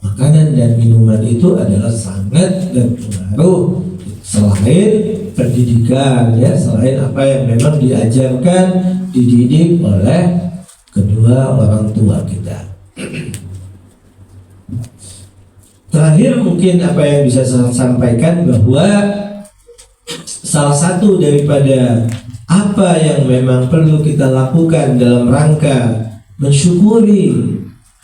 makanan dan minuman itu adalah sangat berpengaruh selain pendidikan, ya, selain apa yang memang diajarkan, dididik oleh kedua orang tua kita. Terakhir mungkin apa yang bisa saya sampaikan bahwa salah satu daripada apa yang memang perlu kita lakukan dalam rangka mensyukuri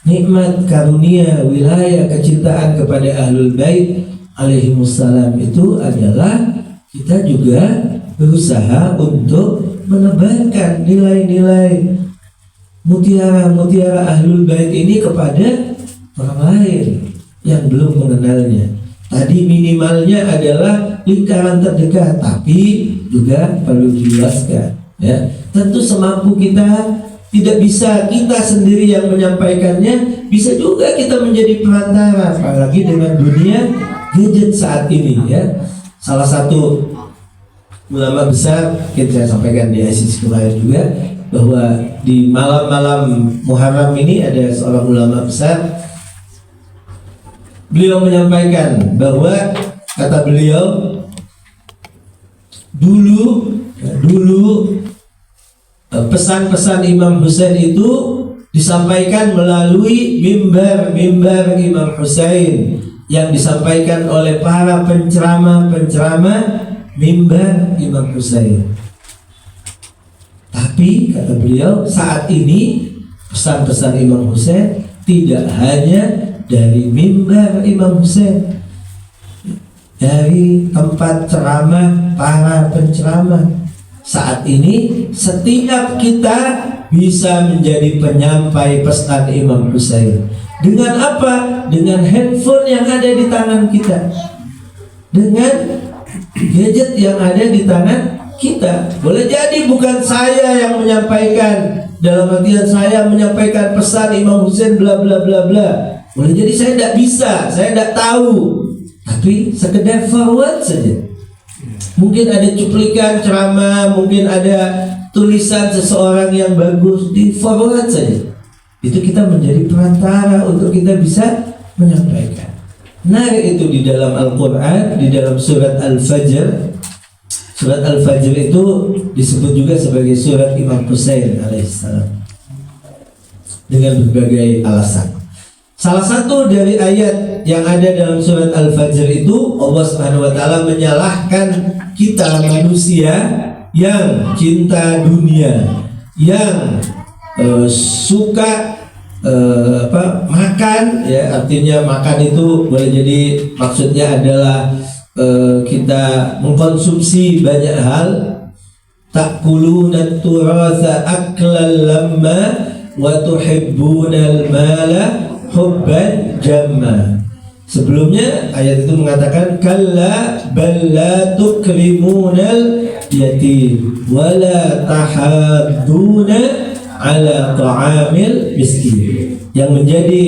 nikmat karunia wilayah kecintaan kepada Ahlul Bait alaihimussalam itu adalah kita juga berusaha untuk menebarkan nilai-nilai mutiara-mutiara Ahlul Bait ini kepada orang lain yang belum mengenalnya. Tadi minimalnya adalah lingkaran terdekat, tapi juga perlu diluaskan, ya. Tentu semampu kita, tidak bisa kita sendiri yang menyampaikannya, bisa juga kita menjadi perantara, apalagi dengan dunia gadget saat ini, ya. Salah satu ulama besar, mungkin saya sampaikan di ISIS kemarin juga, bahwa di malam-malam Muharram ini ada seorang ulama besar. Beliau menyampaikan bahwa, kata beliau, dulu pesan-pesan Imam Husain itu disampaikan melalui mimbar Imam Husain yang disampaikan oleh para penceramah mimbar Imam Husain. Tapi kata beliau, saat ini pesan-pesan Imam Husain tidak hanya dari mimbar Imam Husain, dari tempat ceramah para penceramah. Saat ini setiap kita bisa menjadi penyampai pesan Imam Husain. Dengan apa? Dengan handphone yang ada di tangan kita, dengan gadget yang ada di tangan kita. Boleh jadi bukan saya yang menyampaikan, dalam artian saya menyampaikan pesan Imam Husain bla bla bla bla. Boleh jadi saya tidak bisa, saya tidak tahu, tapi sekedar forward saja. Mungkin ada cuplikan ceramah, mungkin ada tulisan seseorang yang bagus, di forward saja. Itu kita menjadi perantara untuk kita bisa menyampaikan. Nah, itu di dalam Al-Quran, di dalam surat Al-Fajr. Surat Al-Fajr itu disebut juga sebagai surat Imam Husain alaihissalam. dengan berbagai alasan. Salah satu dari ayat yang ada dalam surat Al-Fajr itu Allah Subhanahu wa taala menyalahkan kita manusia yang cinta dunia, yang suka makan, ya, artinya makan itu boleh jadi maksudnya adalah kita mengkonsumsi banyak hal. Ta'kuluna turatha aklan lamma wa tuhibbunal mala hubban jamma. Sebelumnya ayat itu mengatakan kalla bal la tukrimunal yatim wa la tahadduna ala ta'amil miskin. Yang menjadi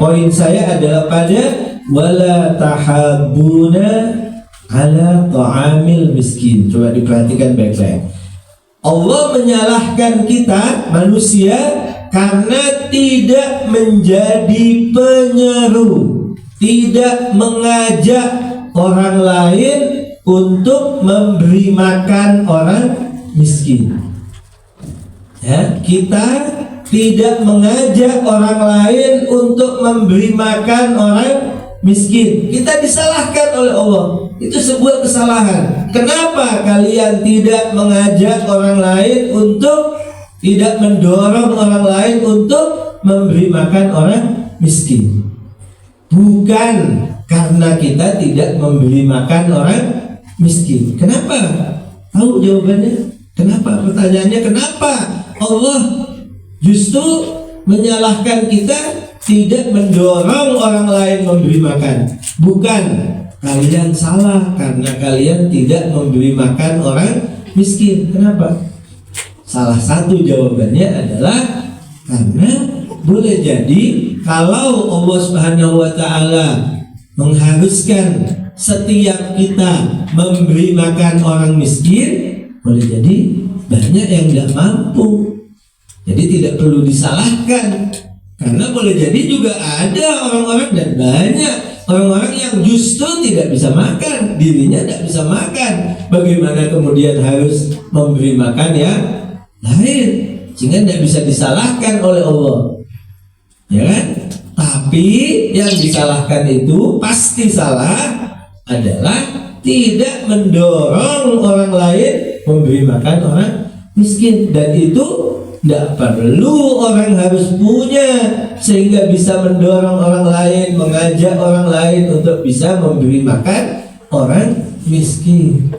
poin saya adalah pada wala tahadduna ala ta'amil miskin. Coba diperhatikan baik-baik. Allah menyalahkan kita manusia karena tidak menjadi penyeru, tidak mengajak orang lain untuk memberi makan orang miskin. Ya, kita tidak mengajak orang lain untuk memberi makan orang miskin. Kita disalahkan oleh Allah. Itu sebuah kesalahan. Kenapa kalian tidak mengajak orang lain untuk, tidak mendorong orang lain untuk memberi makan orang miskin? Bukan karena kita tidak memberi makan orang miskin. Kenapa? Tahu jawabannya? Kenapa? Pertanyaannya kenapa Allah justru menyalahkan kita tidak mendorong orang lain memberi makan? Bukan, kalian salah karena kalian tidak memberi makan orang miskin. Kenapa? Salah satu jawabannya adalah karena boleh jadi kalau Allah Subhanahu wa taala mengharuskan setiap kita memberi makan orang miskin, boleh jadi banyak yang tidak mampu. Jadi tidak perlu disalahkan, karena boleh jadi juga ada orang-orang dan banyak orang-orang yang justru tidak bisa makan, dirinya tidak bisa makan. Bagaimana kemudian harus memberi makan yang lain, sehingga tidak bisa disalahkan oleh Allah, ya kan? Tapi yang disalahkan itu pasti salah adalah tidak mendorong orang lain memberi makan orang miskin. Dan itu tidak perlu orang harus punya sehingga bisa mendorong orang lain, mengajak orang lain untuk bisa memberi makan orang miskin.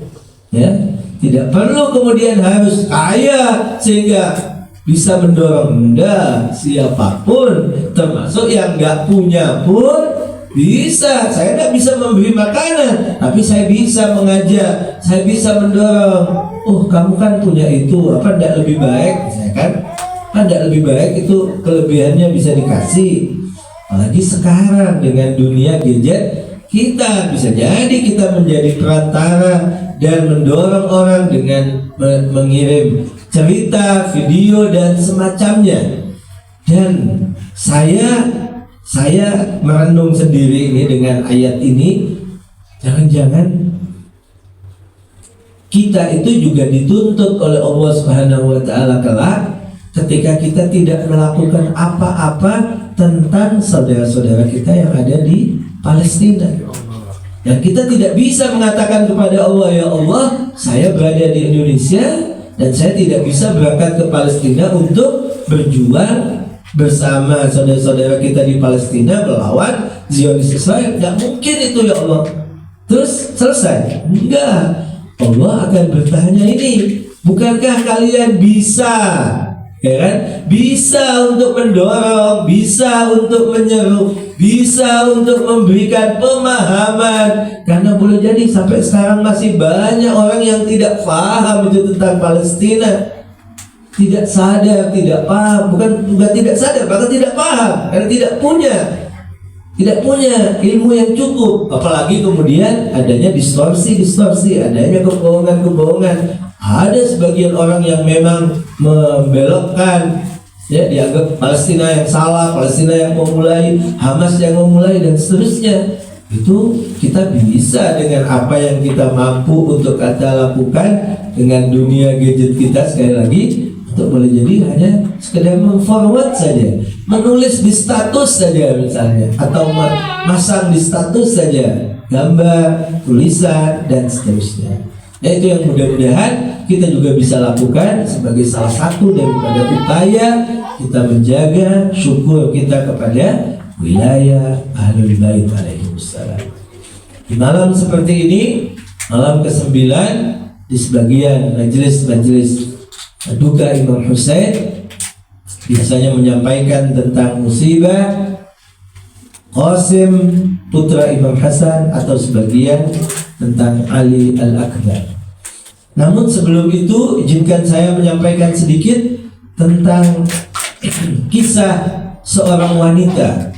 Ya, tidak perlu kemudian harus kaya sehingga bisa mendorong. Enggak, siapapun termasuk yang nggak punya pun bisa. Saya tidak bisa memberi makanan, tapi saya bisa mengajak, saya bisa mendorong. Oh, kamu kan punya itu, apa tidak lebih baik? Saya kan tidak lebih baik, itu kelebihannya bisa dikasih. Apalagi sekarang dengan dunia gadget, kita bisa jadi kita menjadi perantara dan mendorong orang dengan mengirim cerita, video dan semacamnya. Dan saya merenung sendiri ini dengan ayat ini, jangan-jangan kita itu juga dituntut oleh Allah Subhanahu wa taala kelak ketika kita tidak melakukan apa-apa tentang saudara-saudara kita yang ada di Palestina. Dan kita tidak bisa mengatakan kepada Allah, ya Allah, saya berada di Indonesia dan saya tidak bisa berangkat ke Palestina untuk berjuang bersama saudara-saudara kita di Palestina melawan Zionis Israel. Tidak mungkin itu, ya Allah. Terus selesai? Enggak. Allah akan bertanya ini, bukankah kalian bisa, ya kan? Bisa untuk mendorong, bisa untuk menyeru, bisa untuk memberikan pemahaman. Karena boleh jadi sampai sekarang masih banyak orang yang tidak paham itu tentang Palestina, tidak sadar, tidak paham, bukan tidak sadar, bahkan tidak paham, karena tidak punya ilmu yang cukup. Apalagi kemudian adanya distorsi, adanya kebohongan. Ada sebagian orang yang memang membelokkan, ya, dianggap Palestina yang salah, Palestina yang memulai, Hamas yang memulai dan seterusnya. Itu kita bisa dengan apa yang kita mampu untuk kita lakukan dengan dunia gadget kita, sekali lagi atau boleh jadi hanya sekedar memforward saja, menulis di status saja misalnya, atau masang di status saja gambar, tulisan, dan seterusnya. Nah, itu yang mudah-mudahan kita juga bisa lakukan sebagai salah satu daripada upaya kita menjaga syukur kita kepada wilayah Ahlul Bait alaihimussalam. Di malam seperti ini, malam ke-9, di sebagian majelis-majelis duka Imam Husain biasanya menyampaikan tentang musibah Qasim putra Imam Hasan, atau sebagian tentang Ali Al-Akbar. Namun sebelum itu izinkan saya menyampaikan sedikit tentang kisah seorang wanita,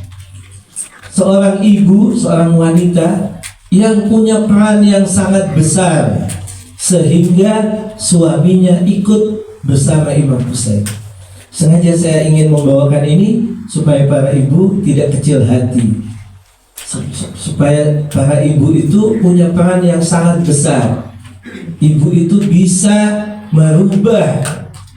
seorang ibu, seorang wanita yang punya peran yang sangat besar sehingga suaminya ikut bersama Imam Husain. Sengaja saya ingin membawakan ini supaya para ibu tidak kecil hati, supaya para ibu itu punya peran yang sangat besar. Ibu itu bisa merubah,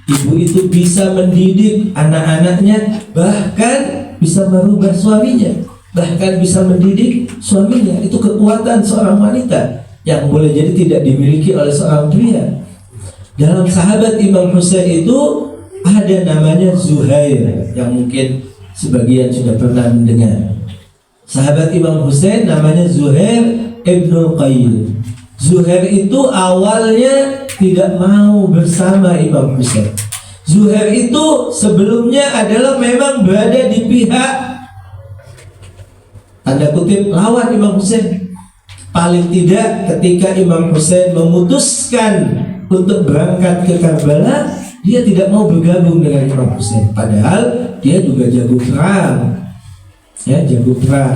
ibu itu bisa mendidik anak-anaknya, bahkan bisa merubah suaminya, bahkan bisa mendidik suaminya. Itu kekuatan seorang wanita yang boleh jadi tidak dimiliki oleh seorang pria. Dalam sahabat Imam Husain itu ada namanya Zuhair, yang mungkin sebagian sudah pernah mendengar. Sahabat Imam Husain namanya Zuhair Ibnul Qayyim. Zuhair itu awalnya tidak mau bersama Imam Husain. Zuhair itu sebelumnya adalah memang berada di pihak, tanda kutip, lawan Imam Husain. Paling tidak ketika Imam Husain memutuskan untuk berangkat ke Karbala, dia tidak mau bergabung dengan Imam Husain. Padahal dia juga jago perang, ya, jago perang.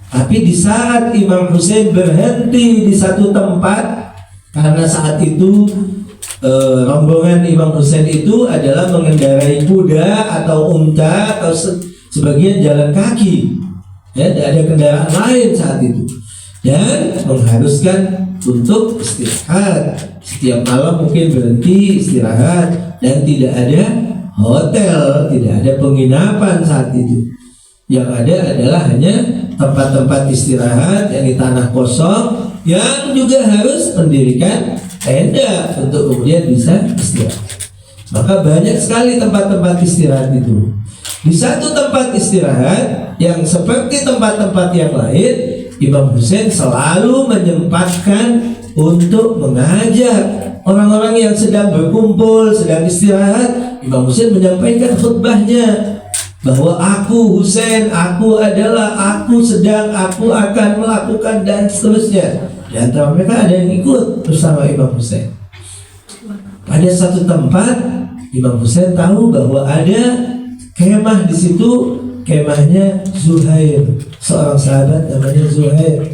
Tapi di saat Imam Husain berhenti di satu tempat, karena saat itu rombongan Imam Husain itu adalah mengendarai kuda atau unta atau sebagian jalan kaki, ya, tidak ada kendaraan lain saat itu, dan mengharuskan untuk istirahat. Setiap malam mungkin berhenti istirahat, dan tidak ada hotel, tidak ada penginapan saat itu. Yang ada adalah hanya tempat-tempat istirahat yang di tanah kosong, yang juga harus mendirikan tenda untuk kemudian bisa istirahat. Maka banyak sekali tempat-tempat istirahat itu. Di satu tempat istirahat yang seperti tempat-tempat yang lain, Imam Husain selalu menyempatkan untuk mengajak orang-orang yang sedang berkumpul, sedang istirahat. Imam Husain menyampaikan khutbahnya bahwa aku Husain, aku adalah, aku sedang, aku akan melakukan, dan seterusnya. Di antara mereka ada yang ikut bersama Imam Husain. Pada satu tempat Imam Husain tahu bahwa ada kemah di situ, kemahnya Zuhair, seorang sahabat namanya Zuhair.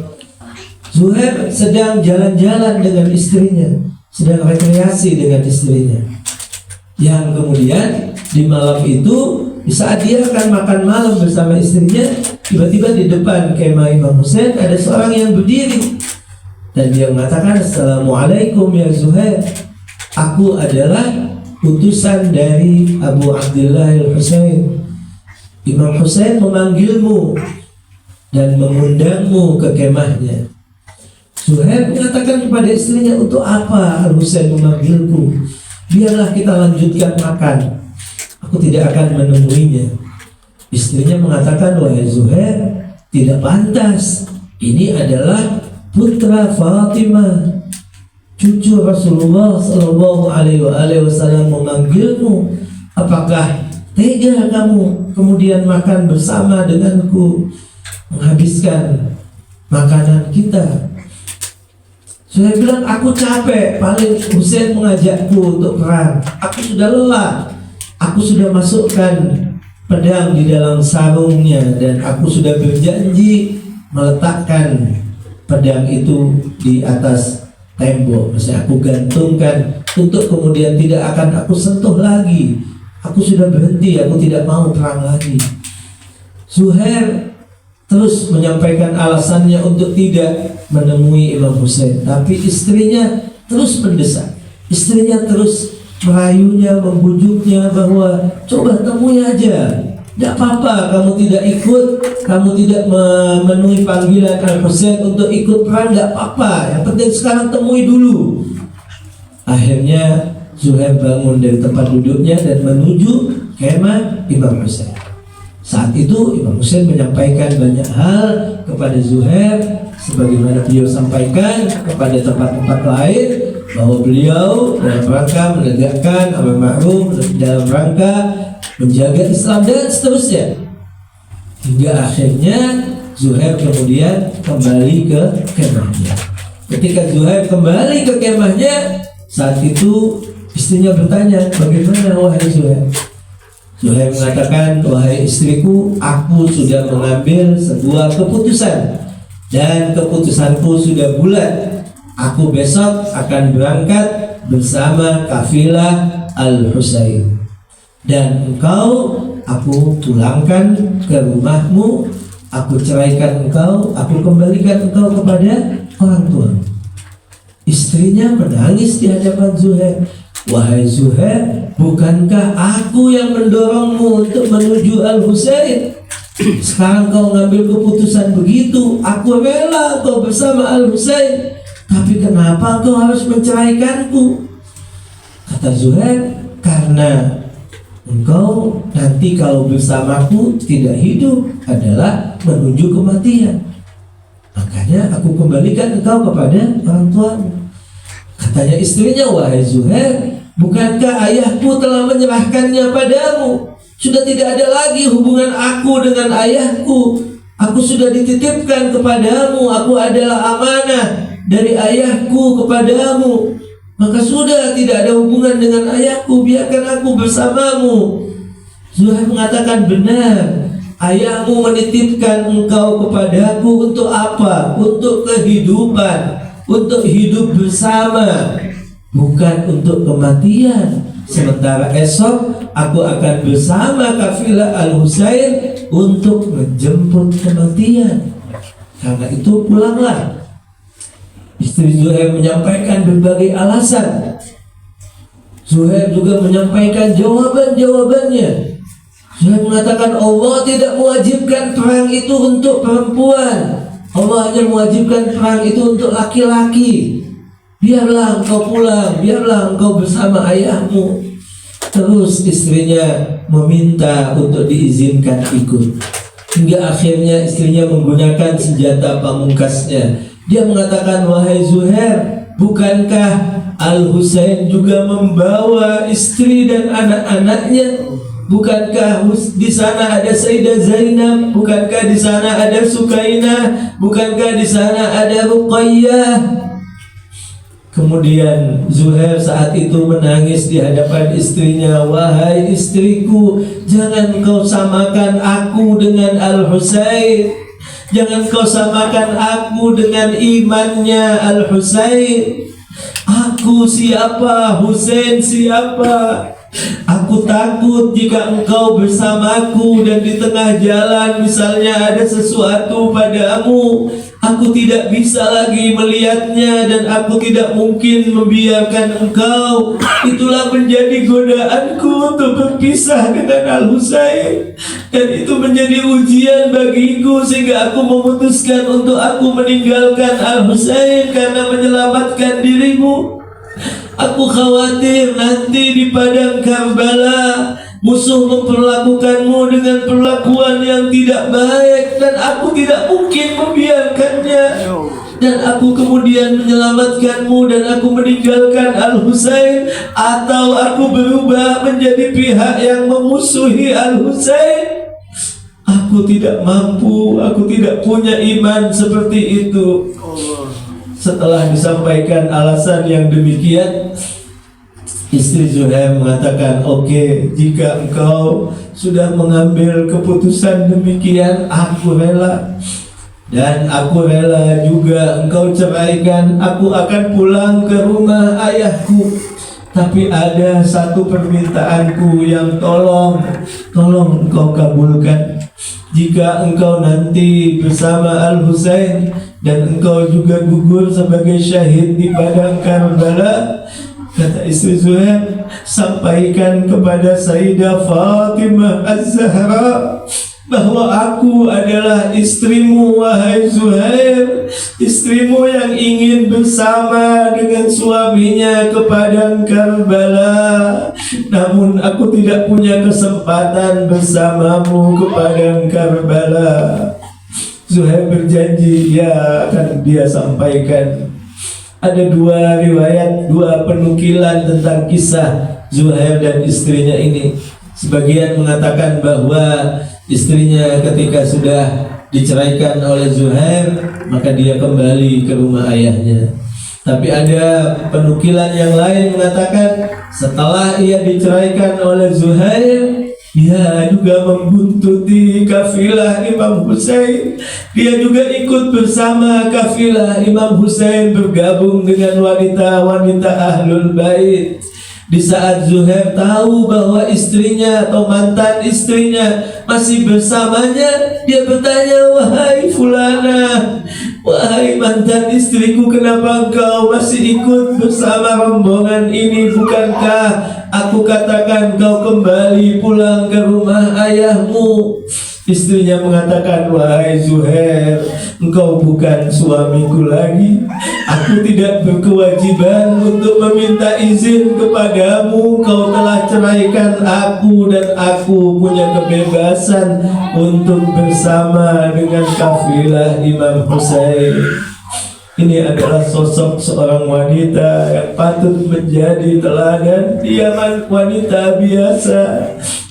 Zuhair sedang jalan-jalan dengan istrinya, sedang rekreasi dengan istrinya. Yang kemudian di malam itu, di saat dia akan makan malam bersama istrinya, tiba-tiba di depan kemah Imam Husain ada seorang yang berdiri, dan dia mengatakan, "Assalamualaikum ya Zuhair, aku adalah utusan dari Abu Abdullah al-Husain. Imam Husain memanggilmu dan mengundangmu ke kemahnya." Zuhair mengatakan kepada istrinya, "Untuk apa Al-Husain memanggilku? Biarlah kita lanjutkan makan, aku tidak akan menemuinya." Istrinya mengatakan, "Wahai Zuhair, tidak pantas. Ini adalah putra Fatimah, cucu Rasulullah Sallallahu Alaihi Wasallam memanggilmu. Apakah tega kamu kemudian makan bersama denganku, menghabiskan makanan kita?" Saya bilang, "Aku capek, paling Husain mengajakku untuk perang. Aku sudah lelah, aku sudah masukkan pedang di dalam sarungnya, dan aku sudah berjanji meletakkan pedang itu di atas tembok. Maksudnya aku gantungkan untuk kemudian tidak akan aku sentuh lagi. Aku sudah berhenti, aku tidak mau perang lagi." Zuhair terus menyampaikan alasannya untuk tidak menemui Imam Husain, tapi istrinya terus mendesak, istrinya terus merayunya, membujuknya bahwa coba temui aja, tidak apa-apa kamu tidak ikut, kamu tidak memenuhi panggilan Al-Husain untuk ikut perang, tidak apa-apa, yang penting sekarang temui dulu. Akhirnya Zuhair bangun dari tempat duduknya dan menuju kemah Imam Husain. Saat itu Imam Husain menyampaikan banyak hal kepada Zuhair, sebagaimana beliau sampaikan kepada tempat-tempat lain, bahwa beliau dalam rangka menegakkan amar ma'ruf, dalam rangka menjaga Islam dan seterusnya. Hingga akhirnya Zuhair kemudian kembali ke kemahnya. Ketika Zuhair kembali ke kemahnya, saat itu istrinya bertanya, bagaimana wahai Zuhair? Zuhair mengatakan, wahai istriku, aku sudah mengambil sebuah keputusan dan keputusanku sudah bulat. Aku besok akan berangkat bersama kafilah Al-Husain, dan engkau aku pulangkan ke rumahmu, aku ceraikan engkau, aku kembalikan engkau kepada orang tua. Istrinya menangis di hadapan Zuhair. Wahai Zuhair, bukankah aku yang mendorongmu untuk menuju Al-Husain? Sekarang kau ngambil keputusan begitu, aku rela kau bersama Al-Husain, tapi kenapa kau harus menceraikanku? Kata Zuhair, karena engkau nanti kalau bersamaku tidak hidup adalah menuju kematian. Makanya aku kembalikan engkau kepada orang tuamu. Katanya istrinya, wahai Zuhair, bukankah ayahku telah menyerahkannya padamu? Sudah tidak ada lagi hubungan aku dengan ayahku. Aku sudah dititipkan kepadamu. Aku adalah amanah dari ayahku kepadamu. Maka sudah tidak ada hubungan dengan ayahku. Biarkan aku bersamamu. Zuhair mengatakan, benar. Ayahmu menitipkan engkau kepadaku untuk apa? Untuk kehidupan, untuk hidup bersama, bukan untuk kematian. Sementara esok aku akan bersama kafilah Al-Husain untuk menjemput kematian. Karena itu pulanglah. Istri Zuhair menyampaikan berbagai alasan. Zuhair juga menyampaikan jawaban-jawabannya. Zuhair mengatakan Allah tidak mewajibkan perang itu untuk perempuan. Allah hanya mewajibkan perang itu untuk laki-laki. Biarlah engkau pulang, biarlah engkau bersama ayahmu. Terus istrinya meminta untuk diizinkan ikut. Hingga akhirnya istrinya menggunakan senjata pamungkasnya. Dia mengatakan, wahai Zuhair, bukankah Al-Husain juga membawa istri dan anak-anaknya? Bukankah di sana ada Sayyidah Zainab? Bukankah di sana ada Sukainah? Bukankah di sana ada Ruqayyah? Kemudian Zuhair saat itu menangis di hadapan istrinya. Wahai istriku, jangan kau samakan aku dengan Al-Husain. Jangan kau samakan aku dengan imannya Al-Husain. Aku siapa? Husain siapa? Aku takut jika engkau bersamaku dan di tengah jalan misalnya ada sesuatu padamu, aku tidak bisa lagi melihatnya dan aku tidak mungkin membiarkan engkau. Itulah menjadi godaanku untuk berpisah dengan Al-Husain, dan itu menjadi ujian bagiku sehingga aku memutuskan untuk aku meninggalkan Al-Husain karena menyelamatkan dirimu. Aku khawatir nanti di padang Karbala musuh memperlakukanmu dengan perlakuan yang tidak baik, dan aku tidak mungkin membiarkannya. Dan aku kemudian menyelamatkanmu dan aku meninggalkan Al-Husain, atau aku berubah menjadi pihak yang memusuhi Al-Husain. Aku tidak mampu, aku tidak punya iman seperti itu. Setelah disampaikan alasan yang demikian, istri Zuhair mengatakan, oke, jika engkau sudah mengambil keputusan demikian, aku rela. Dan aku rela juga engkau ceraikan. Aku akan pulang ke rumah ayahku. Tapi ada satu permintaanku yang tolong engkau kabulkan. Jika engkau nanti bersama Al-Husain dan engkau juga gugur sebagai syahid di padang Karbala, Kata istri Zuhair, sampaikan kepada Sayyidah Fatimah Az-Zahra bahwa aku adalah istrimu, wahai Zuhair, istrimu yang ingin bersama dengan suaminya ke padang Karbala. Namun aku tidak punya kesempatan bersamamu ke padang Karbala. Zuhair berjanji, ya akan dia sampaikan. Ada dua riwayat, dua penukilan tentang kisah Zuhair dan istrinya ini. Sebagian mengatakan bahwa istrinya ketika sudah diceraikan oleh Zuhair, maka dia kembali ke rumah ayahnya. Tapi ada penukilan yang lain mengatakan setelah ia diceraikan oleh Zuhair, dia juga membuntuti kafilah Imam Husain. Dia juga ikut bersama kafilah Imam Husain bergabung dengan wanita-wanita Ahlul Bait. Di saat Zuhair tahu bahwa istrinya atau mantan istrinya masih bersamanya, dia bertanya, wahai fulana, wahai mantan istriku, kenapa engkau masih ikut bersama rombongan ini? Bukankah aku katakan kau kembali pulang ke rumah ayahmu? Istrinya mengatakan, wahai Zuhair, engkau bukan suamiku lagi. Aku tidak berkewajiban untuk meminta izin kepadamu. Kau telah ceraikan aku dan aku punya kebebasan untuk bersama dengan kafilah Imam Husain. Ini adalah sosok seorang wanita yang patut menjadi teladan. Dia wanita biasa.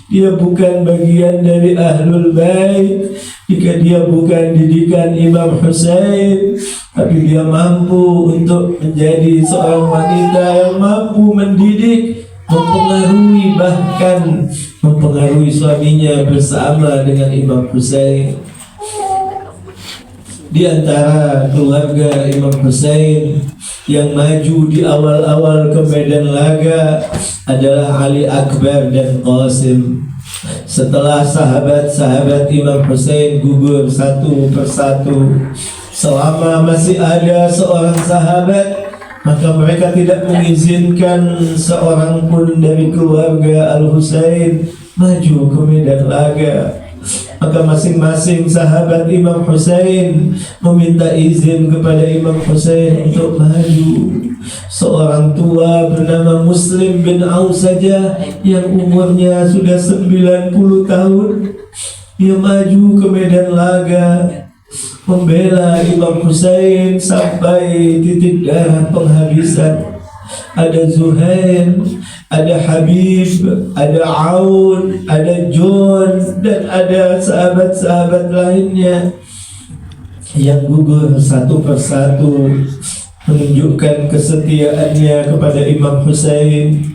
Dia bukan bagian dari Ahlul Bait, jika dia bukan didikan Imam Husain, tapi dia mampu untuk menjadi seorang wanita yang mampu mendidik, mempengaruhi, bahkan mempengaruhi suaminya bersama dengan Imam Husain. Di antara keluarga Imam Husain yang maju di awal-awal ke medan laga adalah Ali Akbar dan Qasim. Setelah sahabat-sahabat Imam Husain gugur satu persatu, selama masih ada seorang sahabat, maka mereka tidak mengizinkan seorang pun dari keluarga Al-Husain maju ke medan laga. Maka masing-masing sahabat Imam Husain meminta izin kepada Imam Husain untuk maju. Seorang tua bernama Muslim bin Aus saja yang umurnya sudah 90 tahun, dia maju ke medan laga membela Imam Husain sampai titik darah penghabisan. Ada Zuhair, ada Habib, ada Aun, ada John, dan ada sahabat-sahabat lainnya yang gugur satu persatu, menunjukkan kesetiaannya kepada Imam Husain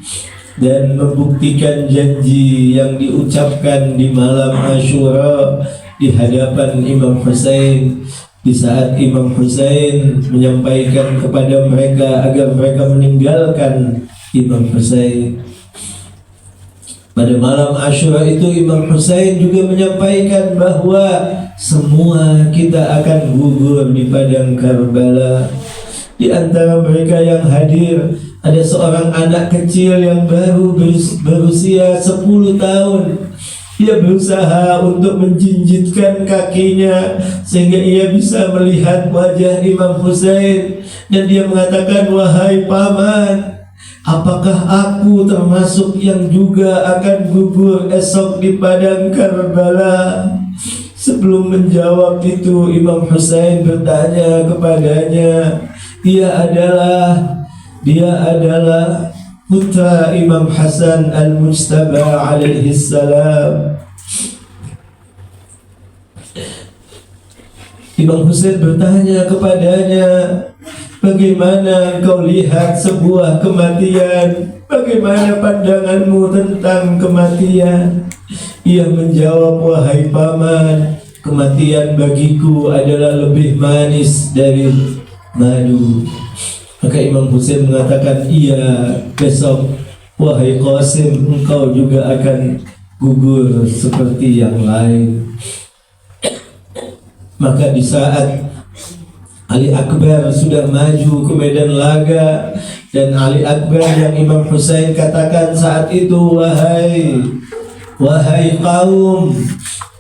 dan membuktikan janji yang diucapkan di malam Asyura di hadapan Imam Husain. Di saat Imam Husain menyampaikan kepada mereka agar mereka meninggalkan Imam Husain, pada malam Asyura itu Imam Husain juga menyampaikan bahwa semua kita akan gugur di padang Karbala. Di antara mereka yang hadir ada seorang anak kecil yang baru berusia 10 tahun. Dia berusaha untuk menjinjitkan kakinya sehingga ia bisa melihat wajah Imam Husain, dan dia mengatakan, wahai paman, apakah aku termasuk yang juga akan gugur esok di padang Karbala? Sebelum menjawab itu, Imam Husain bertanya kepadanya, dia adalah putra Imam Hasan Al-Mujtaba alaihi salam. Imam Husain bertanya kepadanya, bagaimana engkau lihat sebuah kematian? Bagaimana pandanganmu tentang kematian? Ia menjawab, wahai paman, kematian bagiku adalah lebih manis dari madu. Maka Imam Husain mengatakan, iya, besok wahai Qasim, engkau juga akan gugur seperti yang lain. Maka di saat Ali Akbar sudah maju ke medan laga, Dan Ali Akbar yang Imam Husain katakan saat itu, wahai kaum,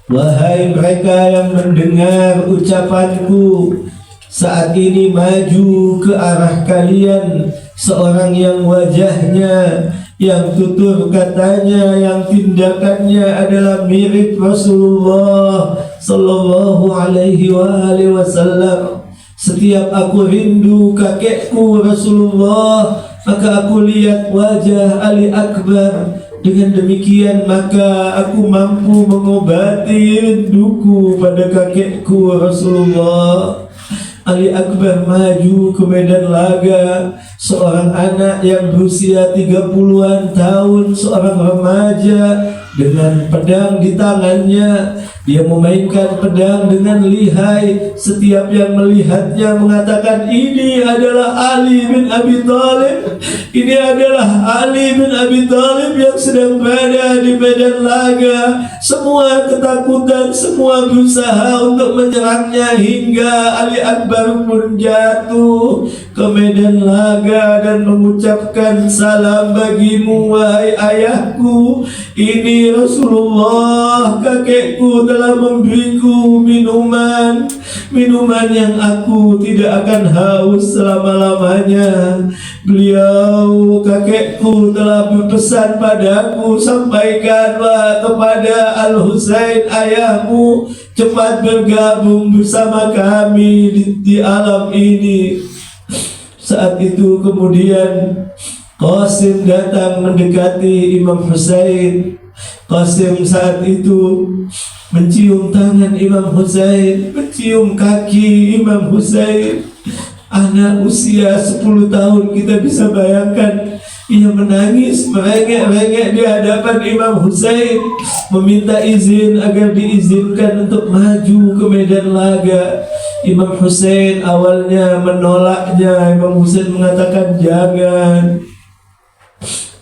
wahai mereka yang mendengar ucapanku, saat ini maju ke arah kalian seorang yang wajahnya, yang tutur katanya, yang tindakannya adalah mirip Rasulullah Sallallahu Alaihi Wasallam. Setiap aku rindu kakekku Rasulullah, maka aku lihat wajah Ali Akbar. Dengan demikian maka aku mampu mengobati rinduku pada kakekku Rasulullah. Ali Akbar maju ke medan laga, seorang anak yang berusia 30-an tahun, seorang remaja dengan pedang di tangannya. Dia memainkan pedang dengan lihai. Setiap yang melihatnya mengatakan, ini adalah Ali bin Abi Thalib. Ini adalah Ali bin Abi Thalib yang sedang berada di medan laga. Semua ketakutan, semua berusaha untuk menyerangnya, hingga Ali Akbar pun jatuh ke medan laga dan mengucapkan, salam bagimu wahai ayahku. Ini Rasulullah, kakekku telah memberiku minuman yang aku tidak akan haus selama-lamanya. Beliau, kakekku, telah berpesan padaku, sampaikanlah kepada Al-Husain ayahmu cepat bergabung bersama kami di alam ini. Saat itu kemudian Qasim datang mendekati Imam Husain. Qasim saat itu mencium tangan Imam Husain, mencium kaki Imam Husain. Anak usia 10 tahun, kita bisa bayangkan, ia menangis merengek-rengek di hadapan Imam Husain, meminta izin agar diizinkan untuk maju ke medan laga. Imam Husain awalnya menolaknya. Imam Husain mengatakan jangan.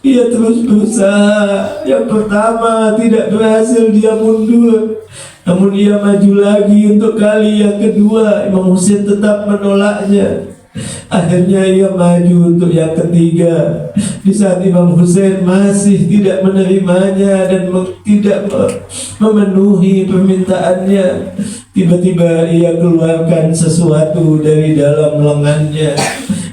Ia terus berusaha. Yang pertama tidak berhasil, dia mundur. Namun ia maju lagi untuk kali yang kedua. Imam Husain tetap menolaknya. Akhirnya ia maju untuk yang ketiga. Di saat Imam Husain masih tidak menerimanya dan tidak memenuhi permintaannya, tiba-tiba ia keluarkan sesuatu dari dalam lengannya.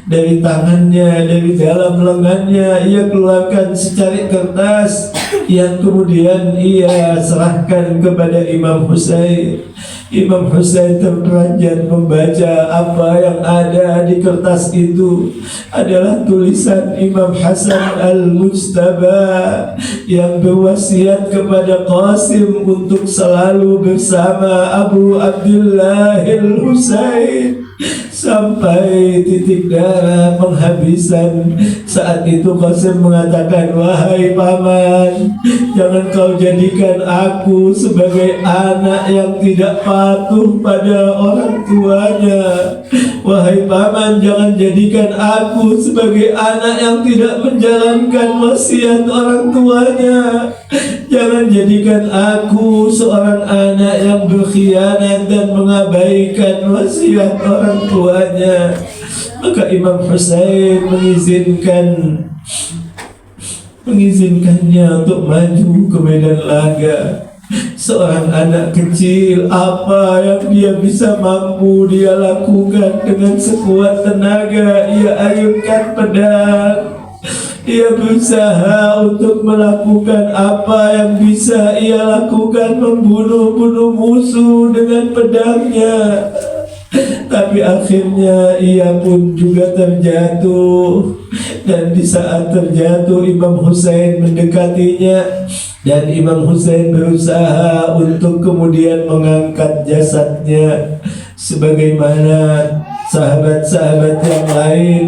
Dari tangannya, dari dalam lengannya, ia keluarkan secari kertas yang kemudian ia serahkan kepada Imam Husain. Imam Husain terperanjat membaca apa yang ada di kertas itu. Adalah tulisan Imam Hasan Al-Mujtaba yang berwasiat kepada Qasim untuk selalu bersama Abu Abdullah Al-Husain sampai titik darah penghabisan. Saat itu Qasim mengatakan, wahai paman, jangan kau jadikan aku sebagai anak yang tidak patuh pada orang tuanya. Wahai paman, jangan jadikan aku sebagai anak yang tidak menjalankan wasiat orang tuanya. Jangan jadikan aku seorang anak yang berkhianat dan mengabaikan wasiat orang tuanya. Maka Imam Husain mengizinkannya untuk maju ke medan laga. Seorang anak kecil, apa yang dia bisa mampu dia lakukan dengan sekuat tenaga. Ia ayunkan pedang. Ia berusaha untuk melakukan apa yang bisa ia lakukan, membunuh musuh dengan pedangnya. Tapi akhirnya ia pun juga terjatuh. Dan di saat terjatuh, Imam Husain mendekatinya. Dan Imam Husain berusaha untuk kemudian mengangkat jasadnya. Sebagaimana sahabat-sahabat yang lain,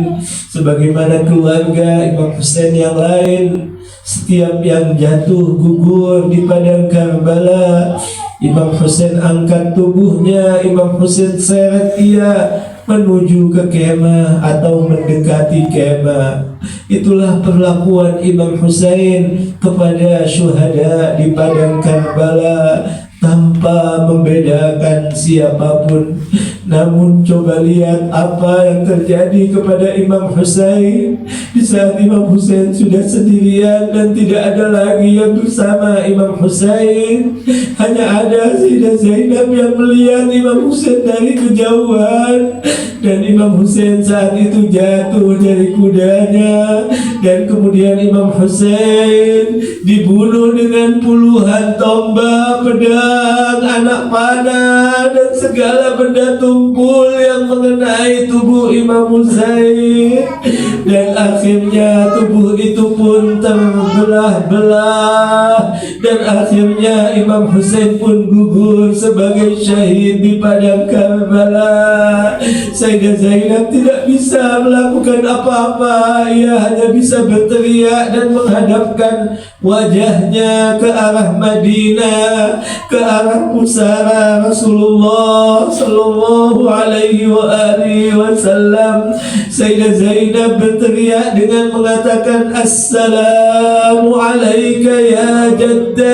sebagaimana keluarga Imam Husain yang lain, setiap yang jatuh gugur di padang Karbala, Imam Husain angkat tubuhnya, Imam Husain seret ia menuju ke kemah atau mendekati kemah. Itulah perlakuan Imam Husain kepada syuhada di padang Karbala. tanpa membedakan siapapun. Namun coba lihat apa yang terjadi kepada Imam Husain di saat Imam Husain sudah sendirian dan tidak ada lagi yang bersama Imam Husain. Hanya ada Sayyidah Zainab yang melihat Imam Husain dari kejauhan, dan Imam Husain saat itu jatuh dari kudanya, dan kemudian Imam Husain dibunuh dengan puluhan tombak, pedang, anak panah, dan segala benda tumpul yang mengenai tubuh Imam Husain. Dan akhirnya tubuh itu pun terbelah-belah, dan akhirnya Imam Husain pun gugur sebagai syahid di padang Karbala. Sayyidah Zainab tidak bisa melakukan apa-apa. Ia hanya bisa berteriak dan menghadapkan wajahnya ke arah Madinah, ke arah pusara Rasulullah sallallahu alaihi wa alihi wasallam. Sayyidah Zainab berteriak dengan mengatakan, "Assalamu alayka ya jaddah."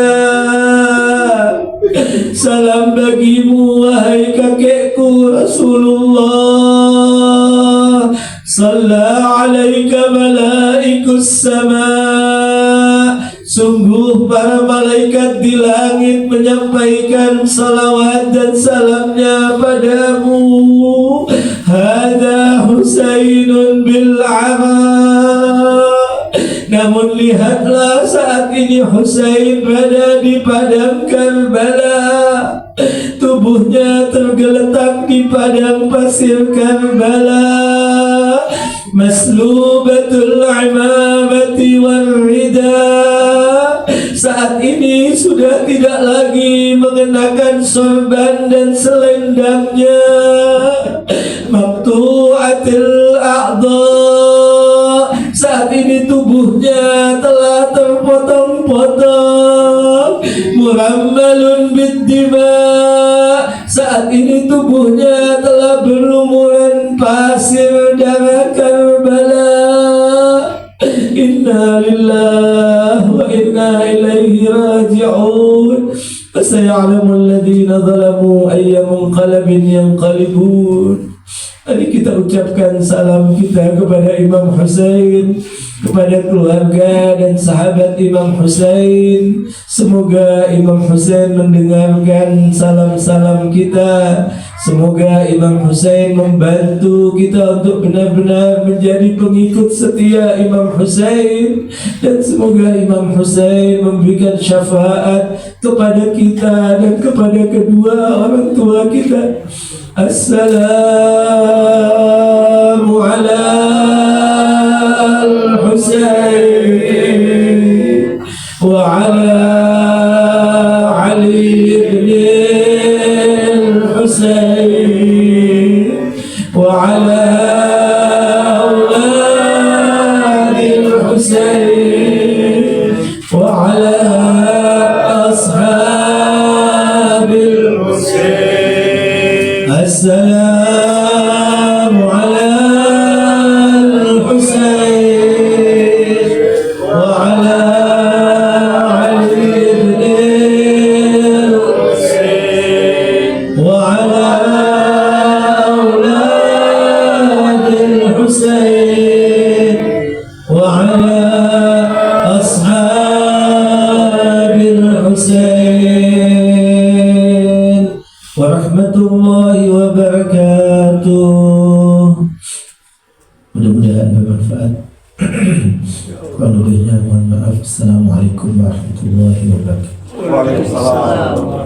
Salam bagimu wahai kakekku Rasulullah. Salla alaika malaikus sama. Sungguh para malaikat di langit menyampaikan salawat dan salamnya padamu. Hada Husainun bil Ara. Namun lihatlah saat ini Husain berada di padang Karbala. Tubuhnya tergeletak di padang pasir Karbala. Maslubatul imamati warrida. Saat ini sudah tidak lagi mengenakan sorban dan selendangnya. Maqtu'atil a'dha. Saat ini tubuhnya telah terpotong-potong. Murammalun biddima. Saat ini tubuhnya telah berlumuran pasir darah Karbala. Inna lillahi wa inna ilaihi raji'un. Fasaya'lamu alladhina zalamu ayya munqalabin yanqalibun. Mari kita ucapkan salam kita kepada Imam Husain, kepada keluarga dan sahabat Imam Husain. Semoga Imam Husain mendengarkan salam-salam kita. Semoga Imam Husain membantu kita untuk benar-benar menjadi pengikut setia Imam Husain. Dan semoga Imam Husain memberikan syafaat kepada kita dan kepada kedua orang tua kita. Assalamu ala al-Husain wa ala Ali ibn al-Husain wa ala awladi al-Husain wa ala ashabi al-Husain. Assalamu ala al-Husain wa ala Ali ibn al-Husain wa ala awlad al-Husain wa ala ashab al-Husain wa rahmatullahi wa barakatuh. Mudah-mudahan bermanfaat. Kalau lebihnya mohon maaf. Assalamualaikum warahmatullahi wabarakatuh. Waalaikumsalam.